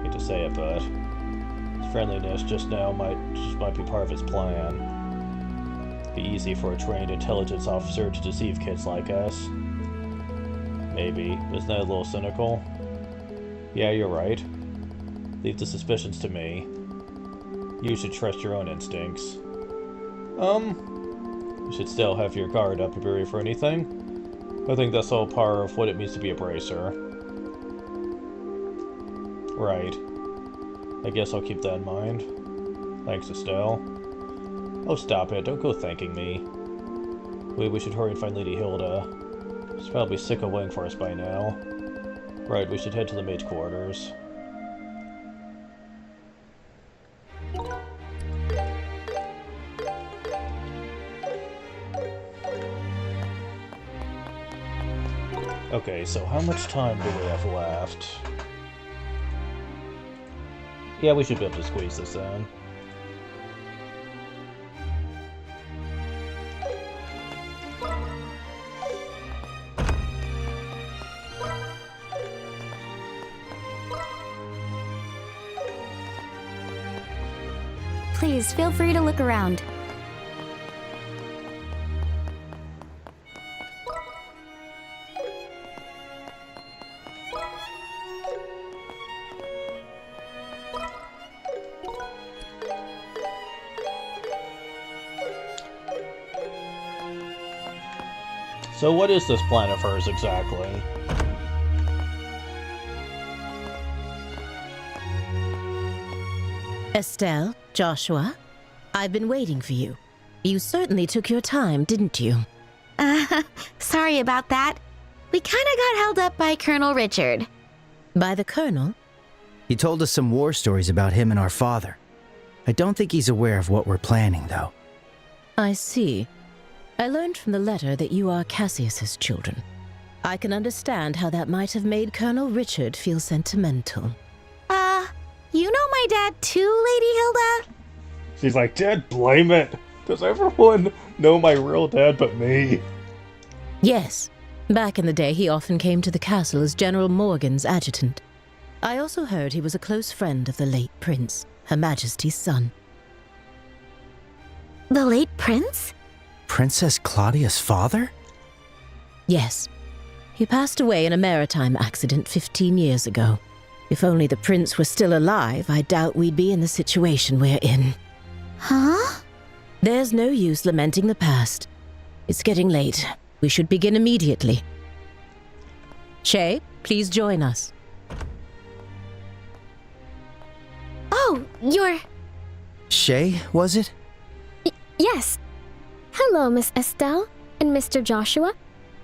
Hate to say it, but his friendliness just now might be part of his plan. Be easy for a trained intelligence officer to deceive kids like us. Maybe. Isn't that a little cynical? Yeah, you're right. Leave the suspicions to me. You should trust your own instincts. You should still have your guard up and be ready for anything. I think that's all part of what it means to be a bracer. Right. I guess I'll keep that in mind. Thanks, Estelle. Oh, stop it. Don't go thanking me. We should hurry and find Lady Hilda. She's probably sick of waiting for us by now. Right, we should head to the maid's quarters. Okay, so how much time do we have left? Yeah, we should be able to squeeze this in. Please feel free to look around. So what is this plan of hers exactly? Estelle, Joshua, I've been waiting for you. You certainly took your time, didn't you? Sorry about that. We kinda got held up by Colonel Richard. By the Colonel? He told us some war stories about him and our father. I don't think he's aware of what we're planning, though. I see. I learned from the letter that you are Cassius's children. I can understand how that might have made Colonel Richard feel sentimental. You know my dad too, Lady Hilda? She's like, Dad, blame it! Does everyone know my real dad but me? Yes. Back in the day, he often came to the castle as General Morgan's adjutant. I also heard he was a close friend of the late Prince, Her Majesty's son. The late Prince? Princess Claudia's father? Yes. He passed away in a maritime accident 15 years ago. If only the prince were still alive, I doubt we'd be in the situation we're in. Huh? There's no use lamenting the past. It's getting late. We should begin immediately. Shay, Please join us. Oh, you're... Shay, was it? Yes. Hello, Miss Estelle and Mr. Joshua.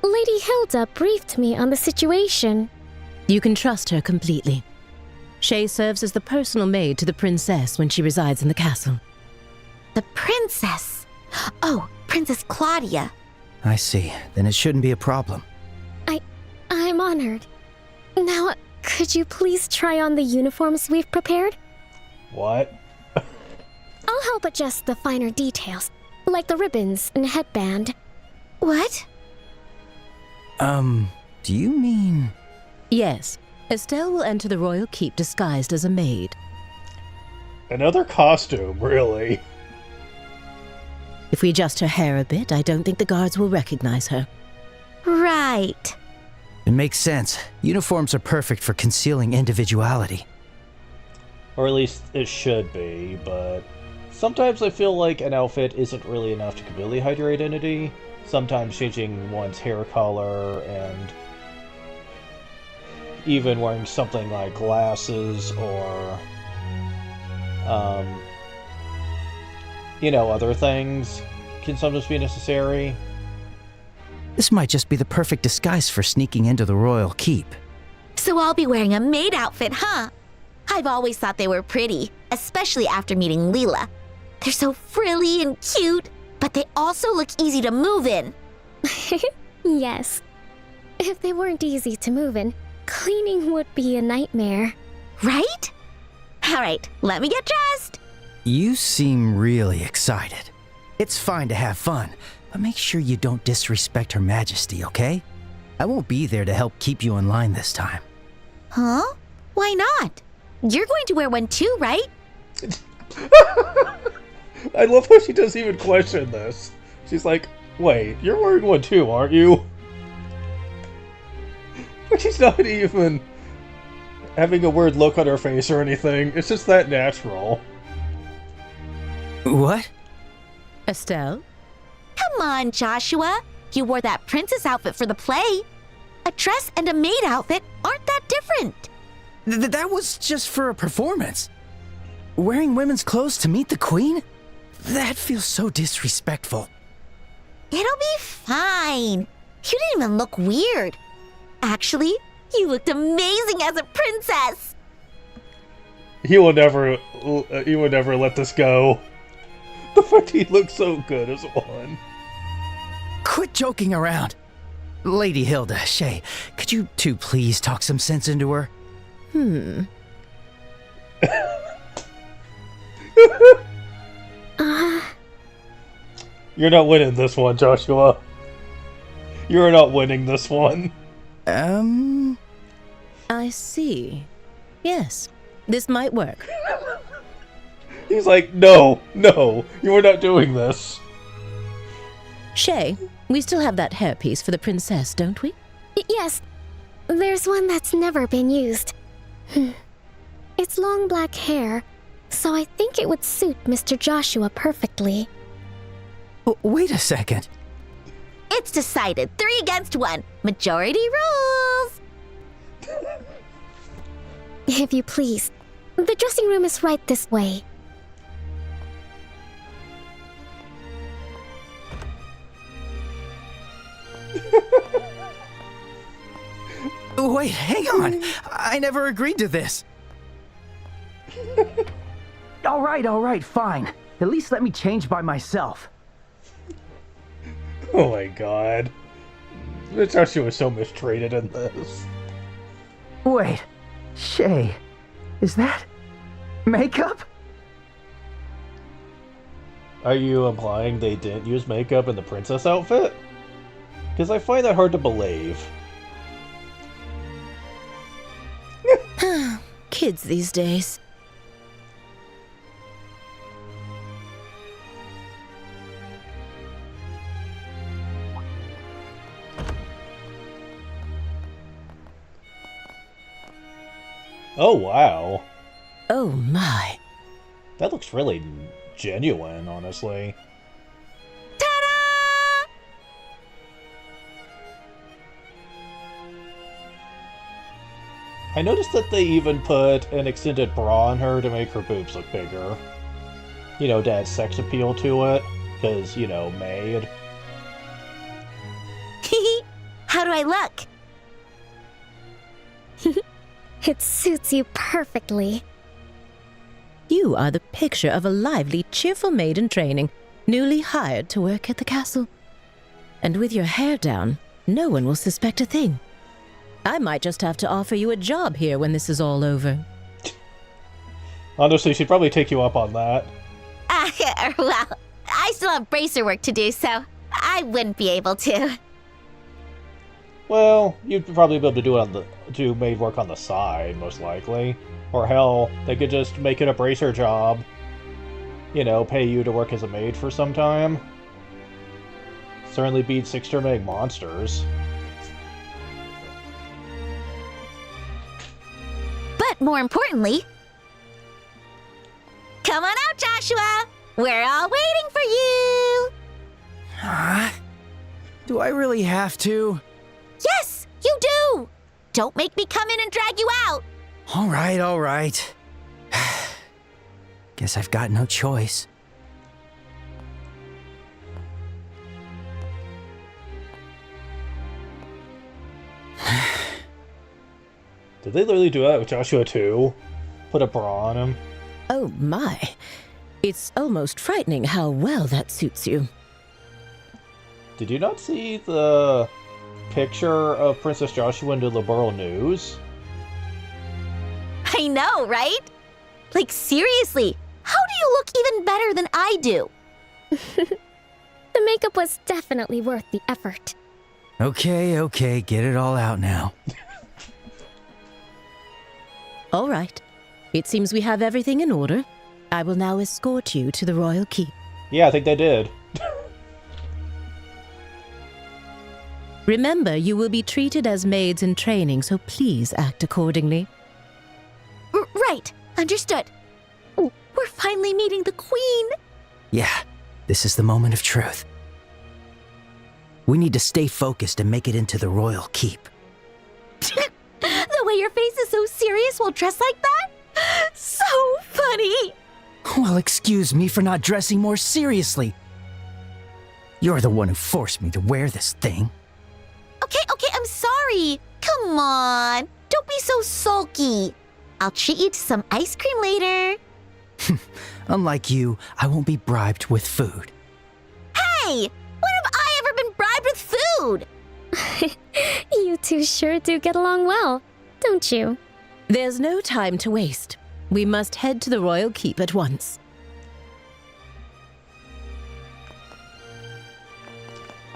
Lady Hilda briefed me on the situation. You can trust her completely. Shay serves as the personal maid to the princess when she resides in the castle. The princess? Oh, Princess Claudia. I see. Then it shouldn't be a problem. I'm honored. Now, could you please try on the uniforms we've prepared? What? I'll help adjust the finer details, like the ribbons and headband. What? Do you mean... Yes. Estelle will enter the royal keep disguised as a maid. Another costume, really? If we adjust her hair a bit, I don't think the guards will recognize her. Right. It makes sense. Uniforms are perfect for concealing individuality. Or at least it should be, but sometimes I feel like an outfit isn't really enough to completely hide your identity. Sometimes changing one's hair color and even wearing something like glasses or, other things can sometimes be necessary. This might just be the perfect disguise for sneaking into the royal keep. So I'll be wearing a maid outfit, huh? I've always thought they were pretty, especially after meeting Leela. They're so frilly and cute, but they also look easy to move in. Yes. If they weren't easy to move in, cleaning would be a nightmare. Right? Alright, let me get dressed. You seem really excited. It's fine to have fun, but make sure you don't disrespect Her Majesty, okay? I won't be there to help keep you in line this time. Huh? Why not? You're going to wear one too, right? I love how she doesn't even question this. She's like, wait, you're wearing one too, aren't you? But she's not even having a weird look on her face or anything. It's just that natural. What? Estelle? Come on, Joshua. You wore that princess outfit for the play. A dress and a maid outfit aren't that different. That was just for a performance. Wearing women's clothes to meet the queen? That feels so disrespectful. It'll be fine. You didn't even look weird. Actually, you looked amazing as a princess. He will never let this go. The fact he looks so good as one. Quit joking around. Lady Hilda, Shay, could you two please talk some sense into her? You're not winning this one, Joshua. You're not winning this one. I see. Yes, this might work. He's like, no, you are not doing this. Shay, we still have that hairpiece for the princess, don't we? Yes. There's one that's never been used. It's long black hair, so I think it would suit Mr. Joshua perfectly. Wait a second. It's decided. 3 against 1. Majority rules. If you please. The dressing room is right this way. Wait, hang on. I never agreed to this. All right, fine. At least let me change by myself. Oh my god. Joshua was so mistreated in this. Wait, Shay, is that makeup? Are you implying they didn't use makeup in the princess outfit? Because I find that hard to believe. Kids these days. Oh, wow. Oh, my. That looks really genuine, honestly. I noticed that they even put an extended bra on her to make her boobs look bigger. You know, to add sex appeal to it, because, you know, maid. How do I look? It suits you perfectly. You are the picture of a lively, cheerful maid in training, newly hired to work at the castle. And with your hair down, no one will suspect a thing. I might just have to offer you a job here when this is all over. Honestly, she'd probably take you up on that. Well, I still have bracer work to do, so I wouldn't be able to. Well, you'd probably be able to do it on do maid work on the side, most likely. Or hell, they could just make it a bracer job. You know, pay you to work as a maid for some time. Certainly beat 6 turn egg monsters. But more importantly, come on out, Joshua! We're all waiting for you! Do I really have to? Yes, you do! Don't make me come in and drag you out! All right. Guess I've got no choice. Did they literally do that with Joshua too? Put a bra on him? Oh my. It's almost frightening how well that suits you. Did you not see the picture of Princess Joshua in the Liberal News? I know, right? Like, seriously, how do you look even better than I do? The makeup was definitely worth the effort. Okay, get it all out now. All right. It seems we have everything in order. I will now escort you to the royal keep. Yeah, I think they did. Remember, you will be treated as maids in training, so please act accordingly. Right, understood. We're finally meeting the Queen. Yeah, this is the moment of truth. We need to stay focused and make it into the royal keep. The way your face is so serious while dressed like that? So funny! Well, excuse me for not dressing more seriously. You're the one who forced me to wear this thing. Okay, I'm sorry. Come on, don't be so sulky. I'll treat you to some ice cream later. Unlike you, I won't be bribed with food. Hey, when have I ever been bribed with food? You two sure do get along well, don't you? There's no time to waste. We must head to the royal keep at once.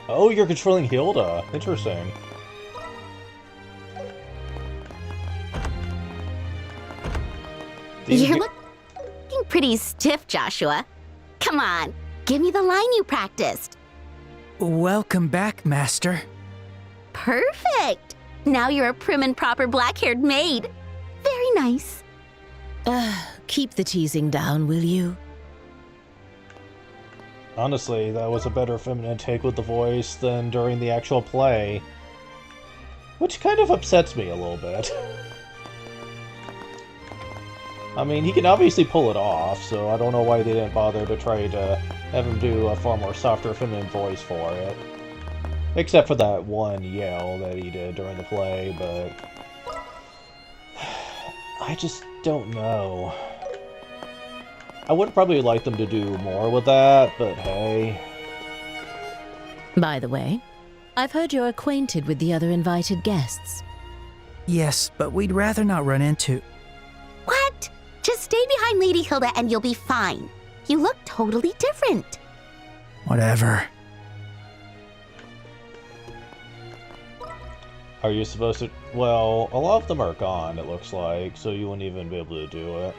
Oh, you're controlling Hilda. Interesting. You're looking pretty stiff, Joshua. Come on, give me the line you practiced. Welcome back, Master. Perfect! Now you're a prim and proper black-haired maid. Very nice. Keep the teasing down, will you? Honestly, that was a better feminine take with the voice than during the actual play. Which kind of upsets me a little bit. I mean, he can obviously pull it off, so I don't know why they didn't bother to try to have him do a far more softer feminine voice for it. Except for that one yell that he did during the play, but I just don't know. I would probably like them to do more with that, but hey. By the way, I've heard you're acquainted with the other invited guests. Yes, but we'd rather not run into... What? Just stay behind Lady Hilda and you'll be fine. You look totally different. Whatever. Are you supposed to... Well, a lot of them are gone, it looks like, so you wouldn't even be able to do it.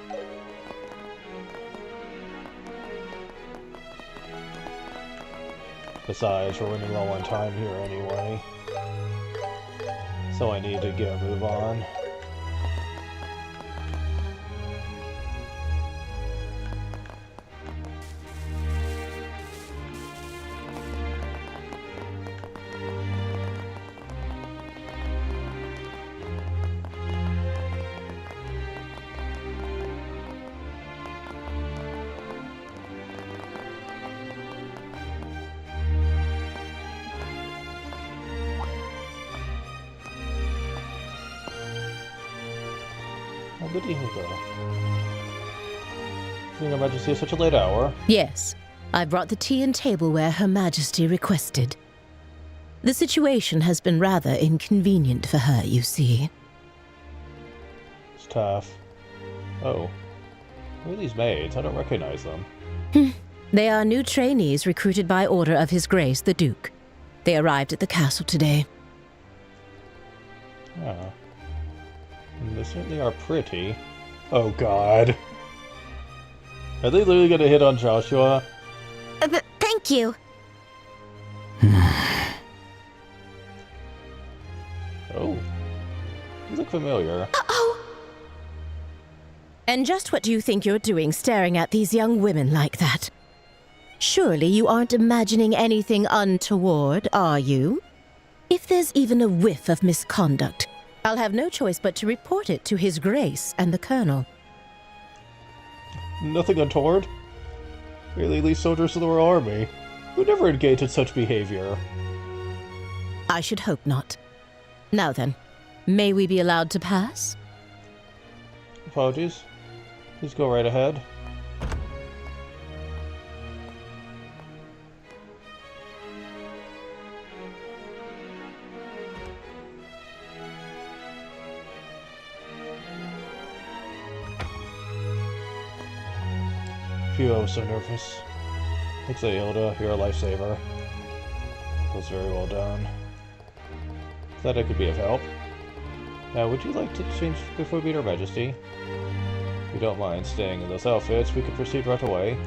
Besides, we're running low on time here anyway. So I need to get a move on. Oh, Lady Hilda. Seeing Her Majesty at such a late hour. Yes, I brought the tea and tableware Her Majesty requested. The situation has been rather inconvenient for her, you see. It's tough. Oh. Who are these maids? I don't recognize them. They are new trainees recruited by order of His Grace the Duke. They arrived at the castle today. Yeah. They certainly are pretty. Oh god. Are they literally gonna hit on Joshua? Thank you. Oh. You look familiar. Uh-oh. And just what do you think you're doing staring at these young women like that? Surely you aren't imagining anything untoward, are you? If there's even a whiff of misconduct, I'll have no choice but to report it to His Grace and the Colonel. Nothing untoward? Really, these soldiers of the Royal Army would never engage in such behavior. I should hope not. Now then, may we be allowed to pass? Apologies. Please go right ahead. Phew, I was so nervous. Thanks, Hilda. You're a lifesaver. That was very well done. Glad I could be of help. Now, would you like to change before we meet Her Majesty? If you don't mind staying in those outfits, we can proceed right away.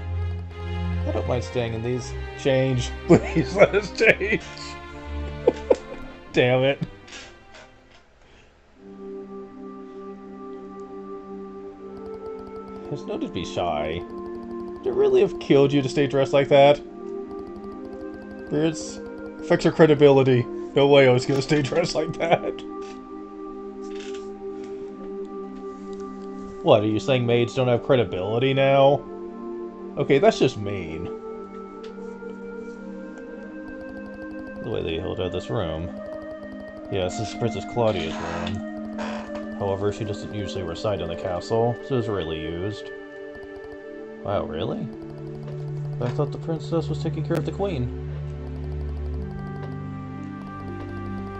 I don't mind staying in these. Change. Please let us change. Damn it. There's no need to be shy. Would it really have killed you to stay dressed like that? It affects her credibility. No way I was gonna stay dressed like that. What, are you saying maids don't have credibility now? Okay, that's just mean. The way they hold out this room. Yes, this is Princess Claudia's room. However, she doesn't usually reside in the castle, so it's rarely used. Wow, really? I thought the princess was taking care of the queen.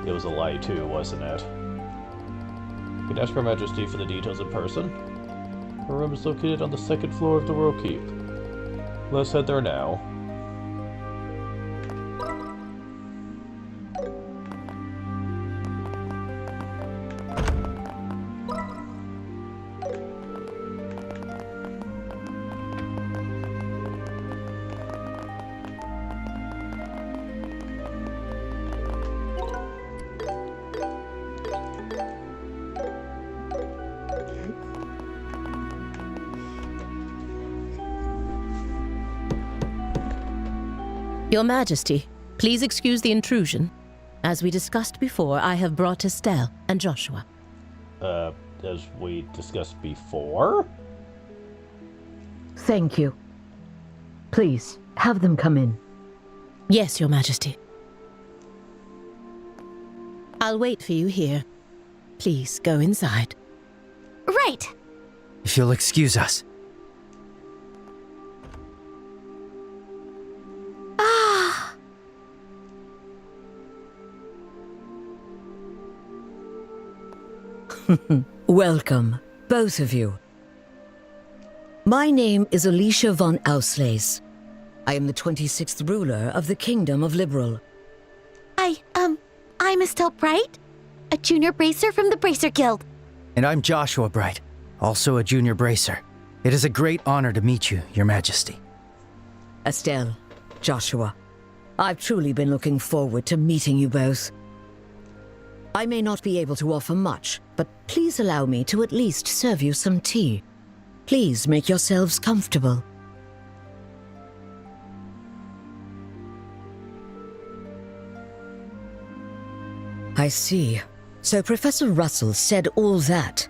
It was a lie too, wasn't it? You can ask Her Majesty for the details in person. Her room is located on the second floor of the Royal Keep. Let's head there now. Your Majesty, please excuse the intrusion. As we discussed before, I have brought Estelle and Joshua. As we discussed before? Thank you. Please, have them come in. Yes, Your Majesty. I'll wait for you here. Please, go inside. Right. If you'll excuse us. Welcome, both of you. My name is Alicia von Auslese. I am the 26th ruler of the Kingdom of Liberal. I'm Estelle Bright, a junior bracer from the Bracer Guild. And I'm Joshua Bright, also a junior bracer. It is a great honor to meet you, Your Majesty. Estelle, Joshua, I've truly been looking forward to meeting you both. I may not be able to offer much, but please allow me to at least serve you some tea. Please make yourselves comfortable. I see. So Professor Russell said all that.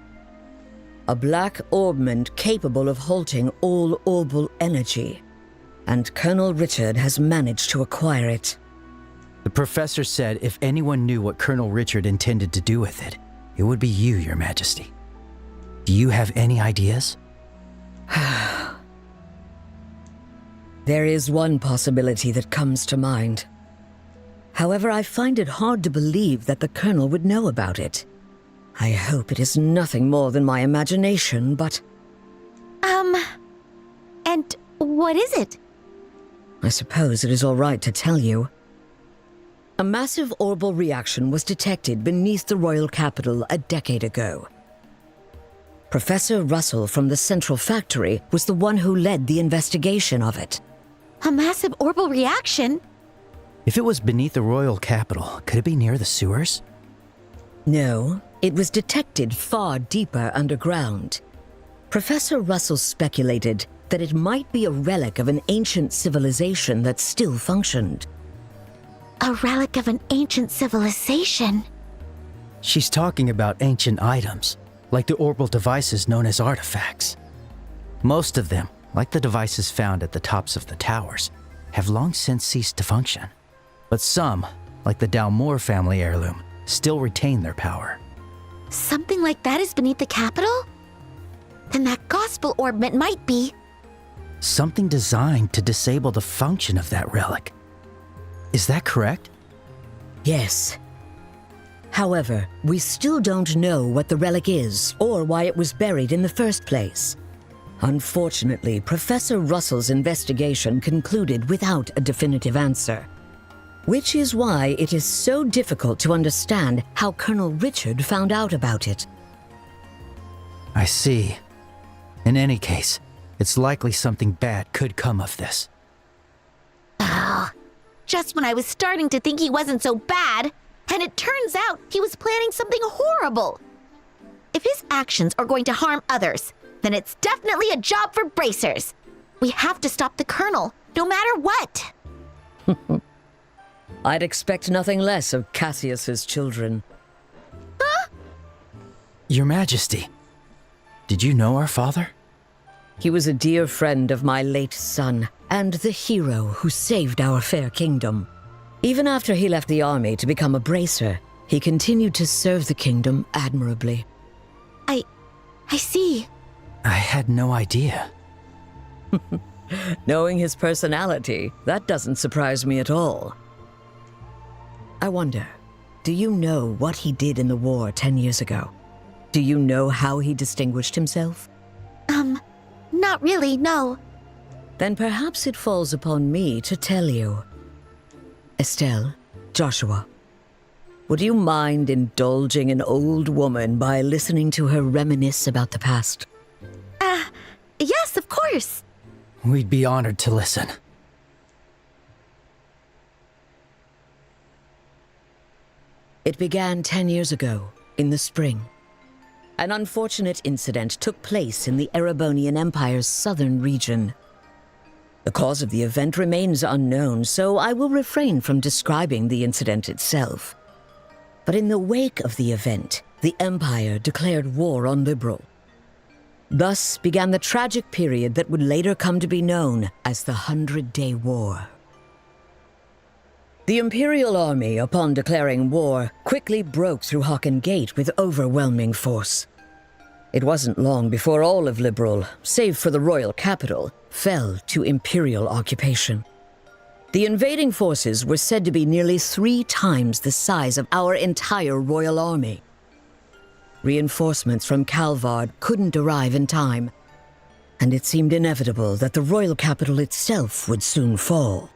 A black orbment capable of halting all orbal energy. And Colonel Richard has managed to acquire it. The professor said if anyone knew what Colonel Richard intended to do with it, it would be you, Your Majesty. Do you have any ideas? There is one possibility that comes to mind. However, I find it hard to believe that the Colonel would know about it. I hope it is nothing more than my imagination, but... And what is it? I suppose it is all right to tell you. A massive orbital reaction was detected beneath the royal capital a decade ago. Professor Russell from the Central Factory was the one who led the investigation of it. A massive orbital reaction? If it was beneath the royal capital, could it be near the sewers? No, it was detected far deeper underground. Professor Russell speculated that it might be a relic of an ancient civilization that still functioned. A relic of an ancient civilization? She's talking about ancient items, like the orbital devices known as artifacts. Most of them, like the devices found at the tops of the towers, have long since ceased to function. But some, like the Dalmor family heirloom, still retain their power. Something like that is beneath the capital? Then that gospel orb might be... Something designed to disable the function of that relic. Is that correct? Yes. However, we still don't know what the relic is or why it was buried in the first place. Unfortunately, Professor Russell's investigation concluded without a definitive answer. Which is why it is so difficult to understand how Colonel Richard found out about it. I see. In any case, it's likely something bad could come of this. Just when I was starting to think he wasn't so bad, and it turns out he was planning something horrible. If his actions are going to harm others, then it's definitely a job for bracers. We have to stop the Colonel, no matter what. I'd expect nothing less of Cassius's children. Huh? Your Majesty, did you know our father? He was a dear friend of my late son, and the hero who saved our fair kingdom. Even after he left the army to become a bracer, he continued to serve the kingdom admirably. I see. I had no idea. Knowing his personality, that doesn't surprise me at all. I wonder, do you know what he did in the war 10 years ago? Do you know how he distinguished himself? Not really, no. Then perhaps it falls upon me to tell you. Estelle, Joshua, would you mind indulging an old woman by listening to her reminisce about the past? Yes, of course. We'd be honored to listen. It began 10 years ago, in the spring. An unfortunate incident took place in the Erebonian Empire's southern region. The cause of the event remains unknown, so I will refrain from describing the incident itself. But in the wake of the event, the Empire declared war on Liberl. Thus began the tragic period that would later come to be known as the 100-Day War. The Imperial Army, upon declaring war, quickly broke through Hocken Gate with overwhelming force. It wasn't long before all of Liberl, save for the royal capital, fell to Imperial occupation. The invading forces were said to be nearly 3 times the size of our entire royal army. Reinforcements from Calvard couldn't arrive in time, and it seemed inevitable that the royal capital itself would soon fall.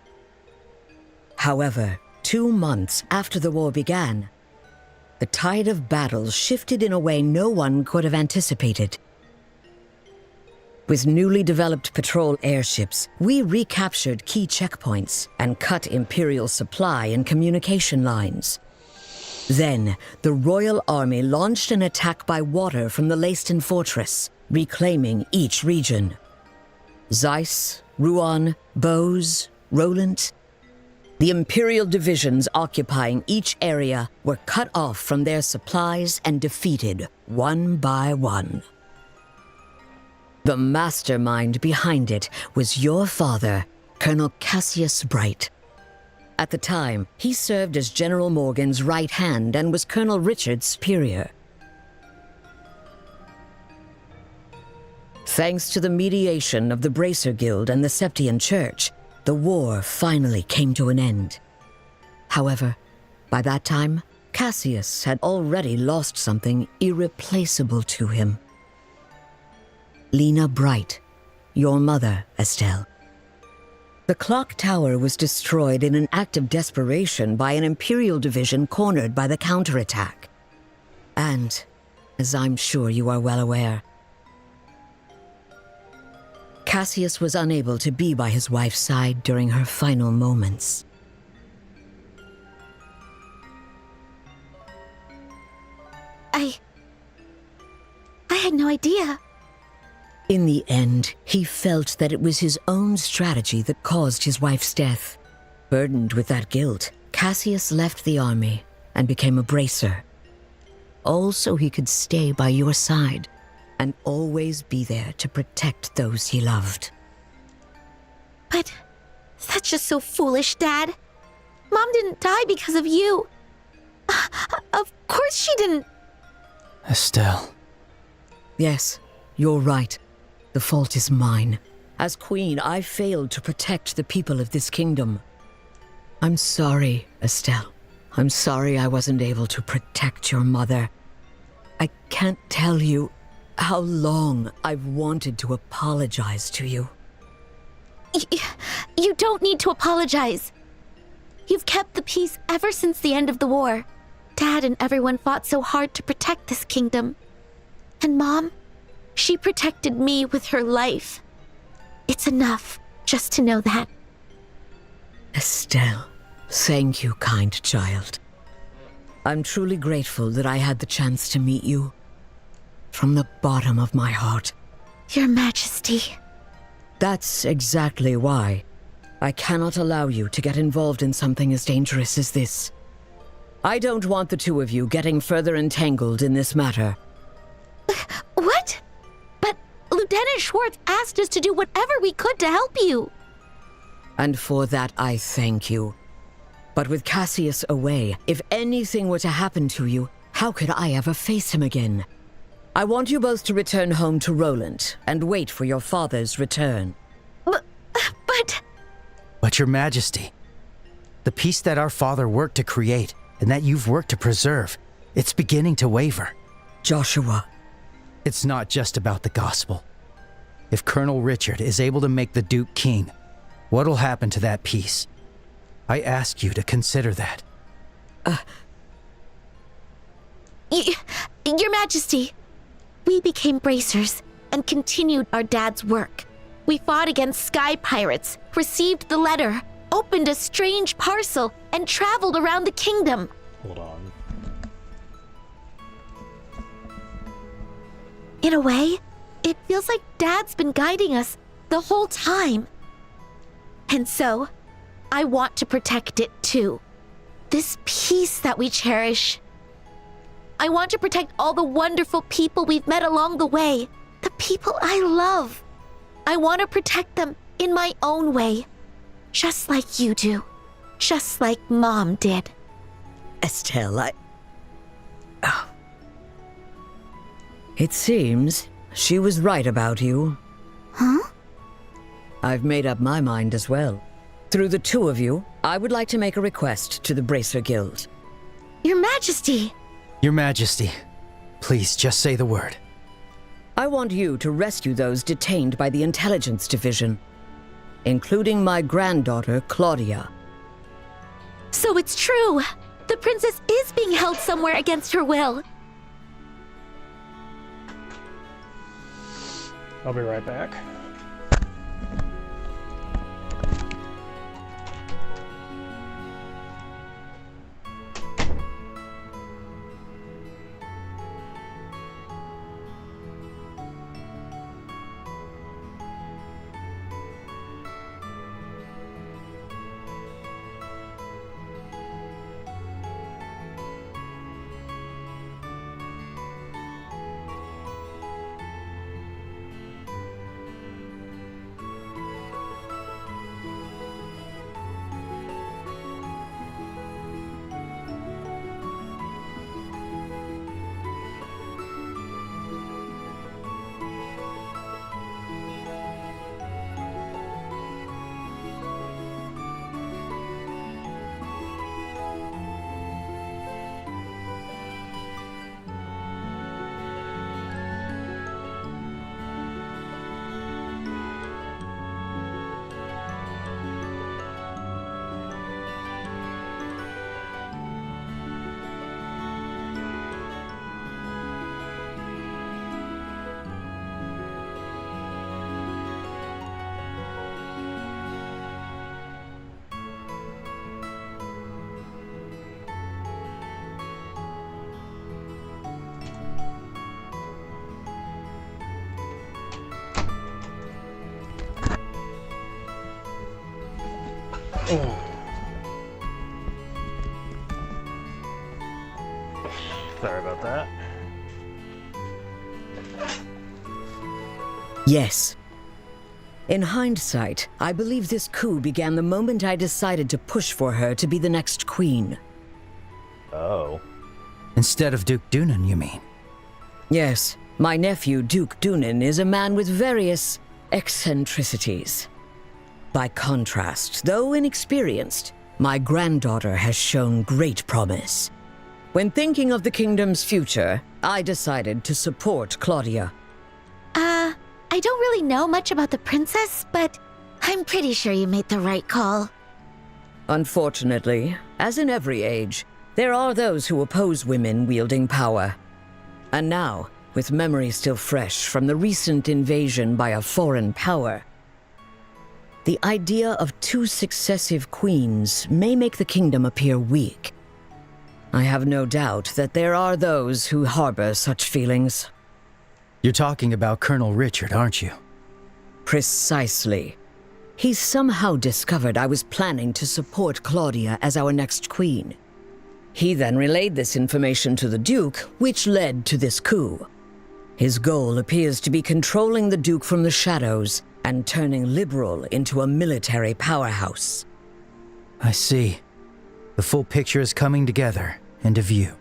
However, 2 months after the war began, the tide of battle shifted in a way no one could have anticipated. With newly developed patrol airships, we recaptured key checkpoints and cut Imperial supply and communication lines. Then, the Royal Army launched an attack by water from the Leiston Fortress, reclaiming each region. Zeiss, Ruan, Bose, Roland. The Imperial divisions occupying each area were cut off from their supplies and defeated one by one. The mastermind behind it was your father, Colonel Cassius Bright. At the time, he served as General Morgan's right hand and was Colonel Richard's superior. Thanks to the mediation of the Bracer Guild and the Septian Church, the war finally came to an end. However, by that time, Cassius had already lost something irreplaceable to him. Lena Bright, your mother, Estelle. The clock tower was destroyed in an act of desperation by an Imperial division cornered by the counterattack. And, as I'm sure you are well aware, Cassius was unable to be by his wife's side during her final moments. I had no idea. In the end, he felt that it was his own strategy that caused his wife's death. Burdened with that guilt, Cassius left the army and became a bracer. All so he could stay by your side and always be there to protect those he loved. But that's just so foolish, Dad. Mom didn't die because of you. Of course she didn't. Estelle. Yes, you're right. The fault is mine. As queen, I failed to protect the people of this kingdom. I'm sorry, Estelle. I'm sorry I wasn't able to protect your mother. I can't tell you how long I've wanted to apologize to you. You don't need to apologize. You've kept the peace ever since the end of the war. Dad and everyone fought so hard to protect this kingdom. And Mom, she protected me with her life. It's enough just to know that. Estelle, thank you, kind child. I'm truly grateful that I had the chance to meet you. From the bottom of my heart. Your Majesty. That's exactly why I cannot allow you to get involved in something as dangerous as this. I don't want the two of you getting further entangled in this matter. What? But Lieutenant Schwartz asked us to do whatever we could to help you. And for that I thank you. But with Cassius away, if anything were to happen to you, how could I ever face him again? I want you both to return home to Roland and wait for your father's return. But Your Majesty, the peace that our father worked to create and that you've worked to preserve, it's beginning to waver. Joshua. It's not just about the gospel. If Colonel Richard is able to make the Duke king, what'll happen to that peace? I ask you to consider that. Your Majesty, we became bracers and continued our dad's work. We fought against sky pirates, received the letter, opened a strange parcel, and traveled around the kingdom. Hold on. In a way, it feels like Dad's been guiding us the whole time. And so, I want to protect it too. This peace that we cherish. I want to protect all the wonderful people we've met along the way. The people I love. I want to protect them in my own way. Just like you do. Just like Mom did. Estelle, It seems she was right about you. Huh? I've made up my mind as well. Through the two of you, I would like to make a request to the Bracer Guild. Your Majesty! Your Majesty, please just say the word. I want you to rescue those detained by the Intelligence Division, including my granddaughter, Claudia. So it's true! The princess is being held somewhere against her will. I'll be right back. Sorry about that. Yes. In hindsight, I believe this coup began the moment I decided to push for her to be the next queen. Oh. Instead of Duke Dunan, you mean? Yes. My nephew, Duke Dunan, is a man with various eccentricities. By contrast, though inexperienced, my granddaughter has shown great promise. When thinking of the kingdom's future, I decided to support Claudia. I don't really know much about the princess, but I'm pretty sure you made the right call. Unfortunately, as in every age, there are those who oppose women wielding power. And now, with memory still fresh from the recent invasion by a foreign power, the idea of 2 successive queens may make the kingdom appear weak. I have no doubt that there are those who harbor such feelings. You're talking about Colonel Richard, aren't you? Precisely. He somehow discovered I was planning to support Claudia as our next queen. He then relayed this information to the Duke, which led to this coup. His goal appears to be controlling the Duke from the shadows and turning Liberl into a military powerhouse. I see. The full picture is coming together into view.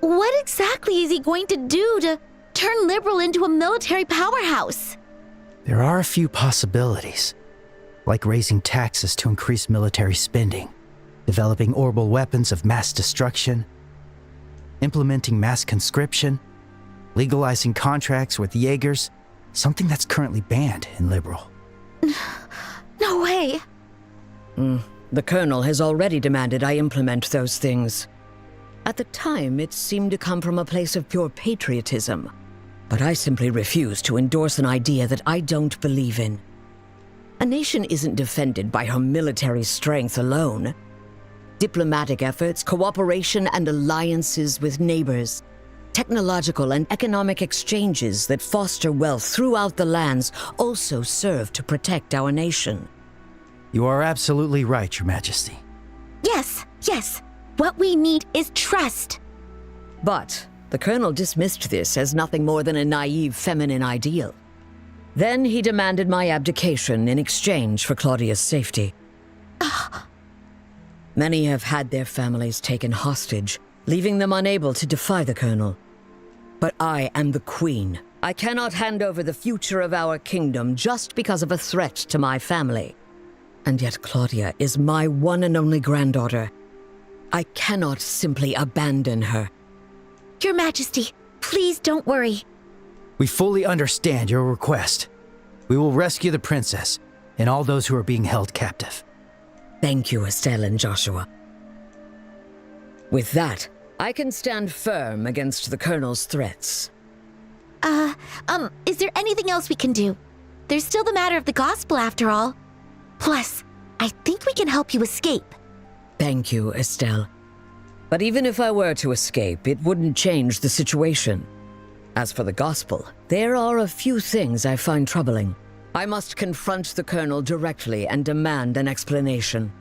What exactly is he going to do to turn Liberl into a military powerhouse? There are a few possibilities, like raising taxes to increase military spending, developing orbital weapons of mass destruction, implementing mass conscription, legalizing contracts with Jaegers, something that's currently banned in Liberl. No way! The Colonel has already demanded I implement those things. At the time, it seemed to come from a place of pure patriotism, but I simply refuse to endorse an idea that I don't believe in. A nation isn't defended by her military strength alone. Diplomatic efforts, cooperation, and alliances with neighbors, technological and economic exchanges that foster wealth throughout the lands also serve to protect our nation. You are absolutely right, Your Majesty. Yes. What we need is trust. But the Colonel dismissed this as nothing more than a naive feminine ideal. Then he demanded my abdication in exchange for Claudia's safety. Many have had their families taken hostage, leaving them unable to defy the Colonel. But I am the Queen. I cannot hand over the future of our kingdom just because of a threat to my family. And yet Claudia is my one and only granddaughter. I cannot simply abandon her. Your Majesty, please don't worry. We fully understand your request. We will rescue the princess and all those who are being held captive. Thank you, Estelle and Joshua. With that, I can stand firm against the Colonel's threats. Is there anything else we can do? There's still the matter of the gospel after all. Plus, I think we can help you escape. Thank you, Estelle. But even if I were to escape, it wouldn't change the situation. As for the gospel, there are a few things I find troubling. I must confront the Colonel directly and demand an explanation.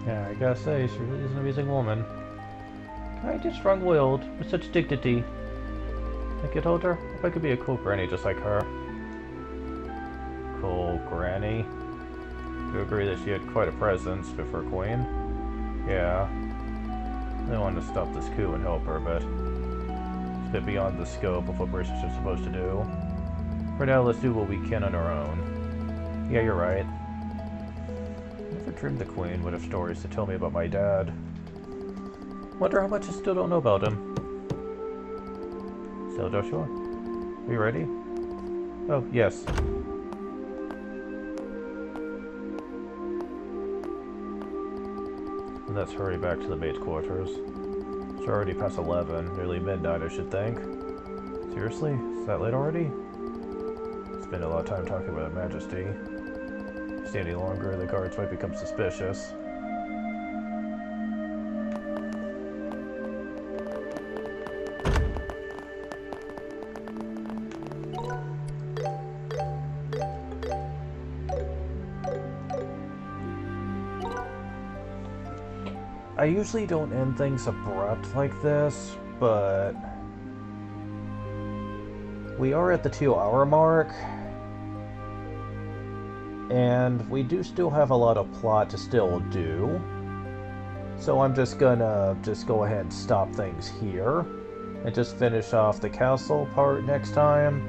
Yeah, I gotta say, she really is an amazing woman. Kind of strong-willed, with such dignity. I could hold her. If I could be a cool granny just like her. Cool granny. Do you agree that she had quite a presence before Queen? Yeah. I want to stop this coup and help her, but it's a bit beyond the scope of what British are supposed to do. For now, let's do what we can on our own. Yeah, you're right. I never dreamed the Queen would have stories to tell me about my dad. Wonder how much I still don't know about him. So, Joshua, are you ready? Oh, yes. Let's hurry back to the mate's quarters. It's already past 11, nearly midnight I should think. Seriously? Is that late already? Spend a lot of time talking about Her Majesty. If I stay any longer, the guards might become suspicious. I usually don't end things abrupt like this, but we are at the 2-hour mark, and we do still have a lot of plot to still do. So I'm just gonna go ahead and stop things here and just finish off the castle part next time,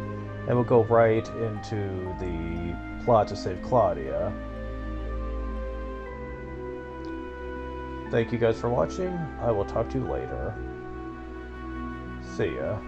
and we'll go right into the plot to save Claudia. Thank you guys for watching. I will talk to you later. See ya.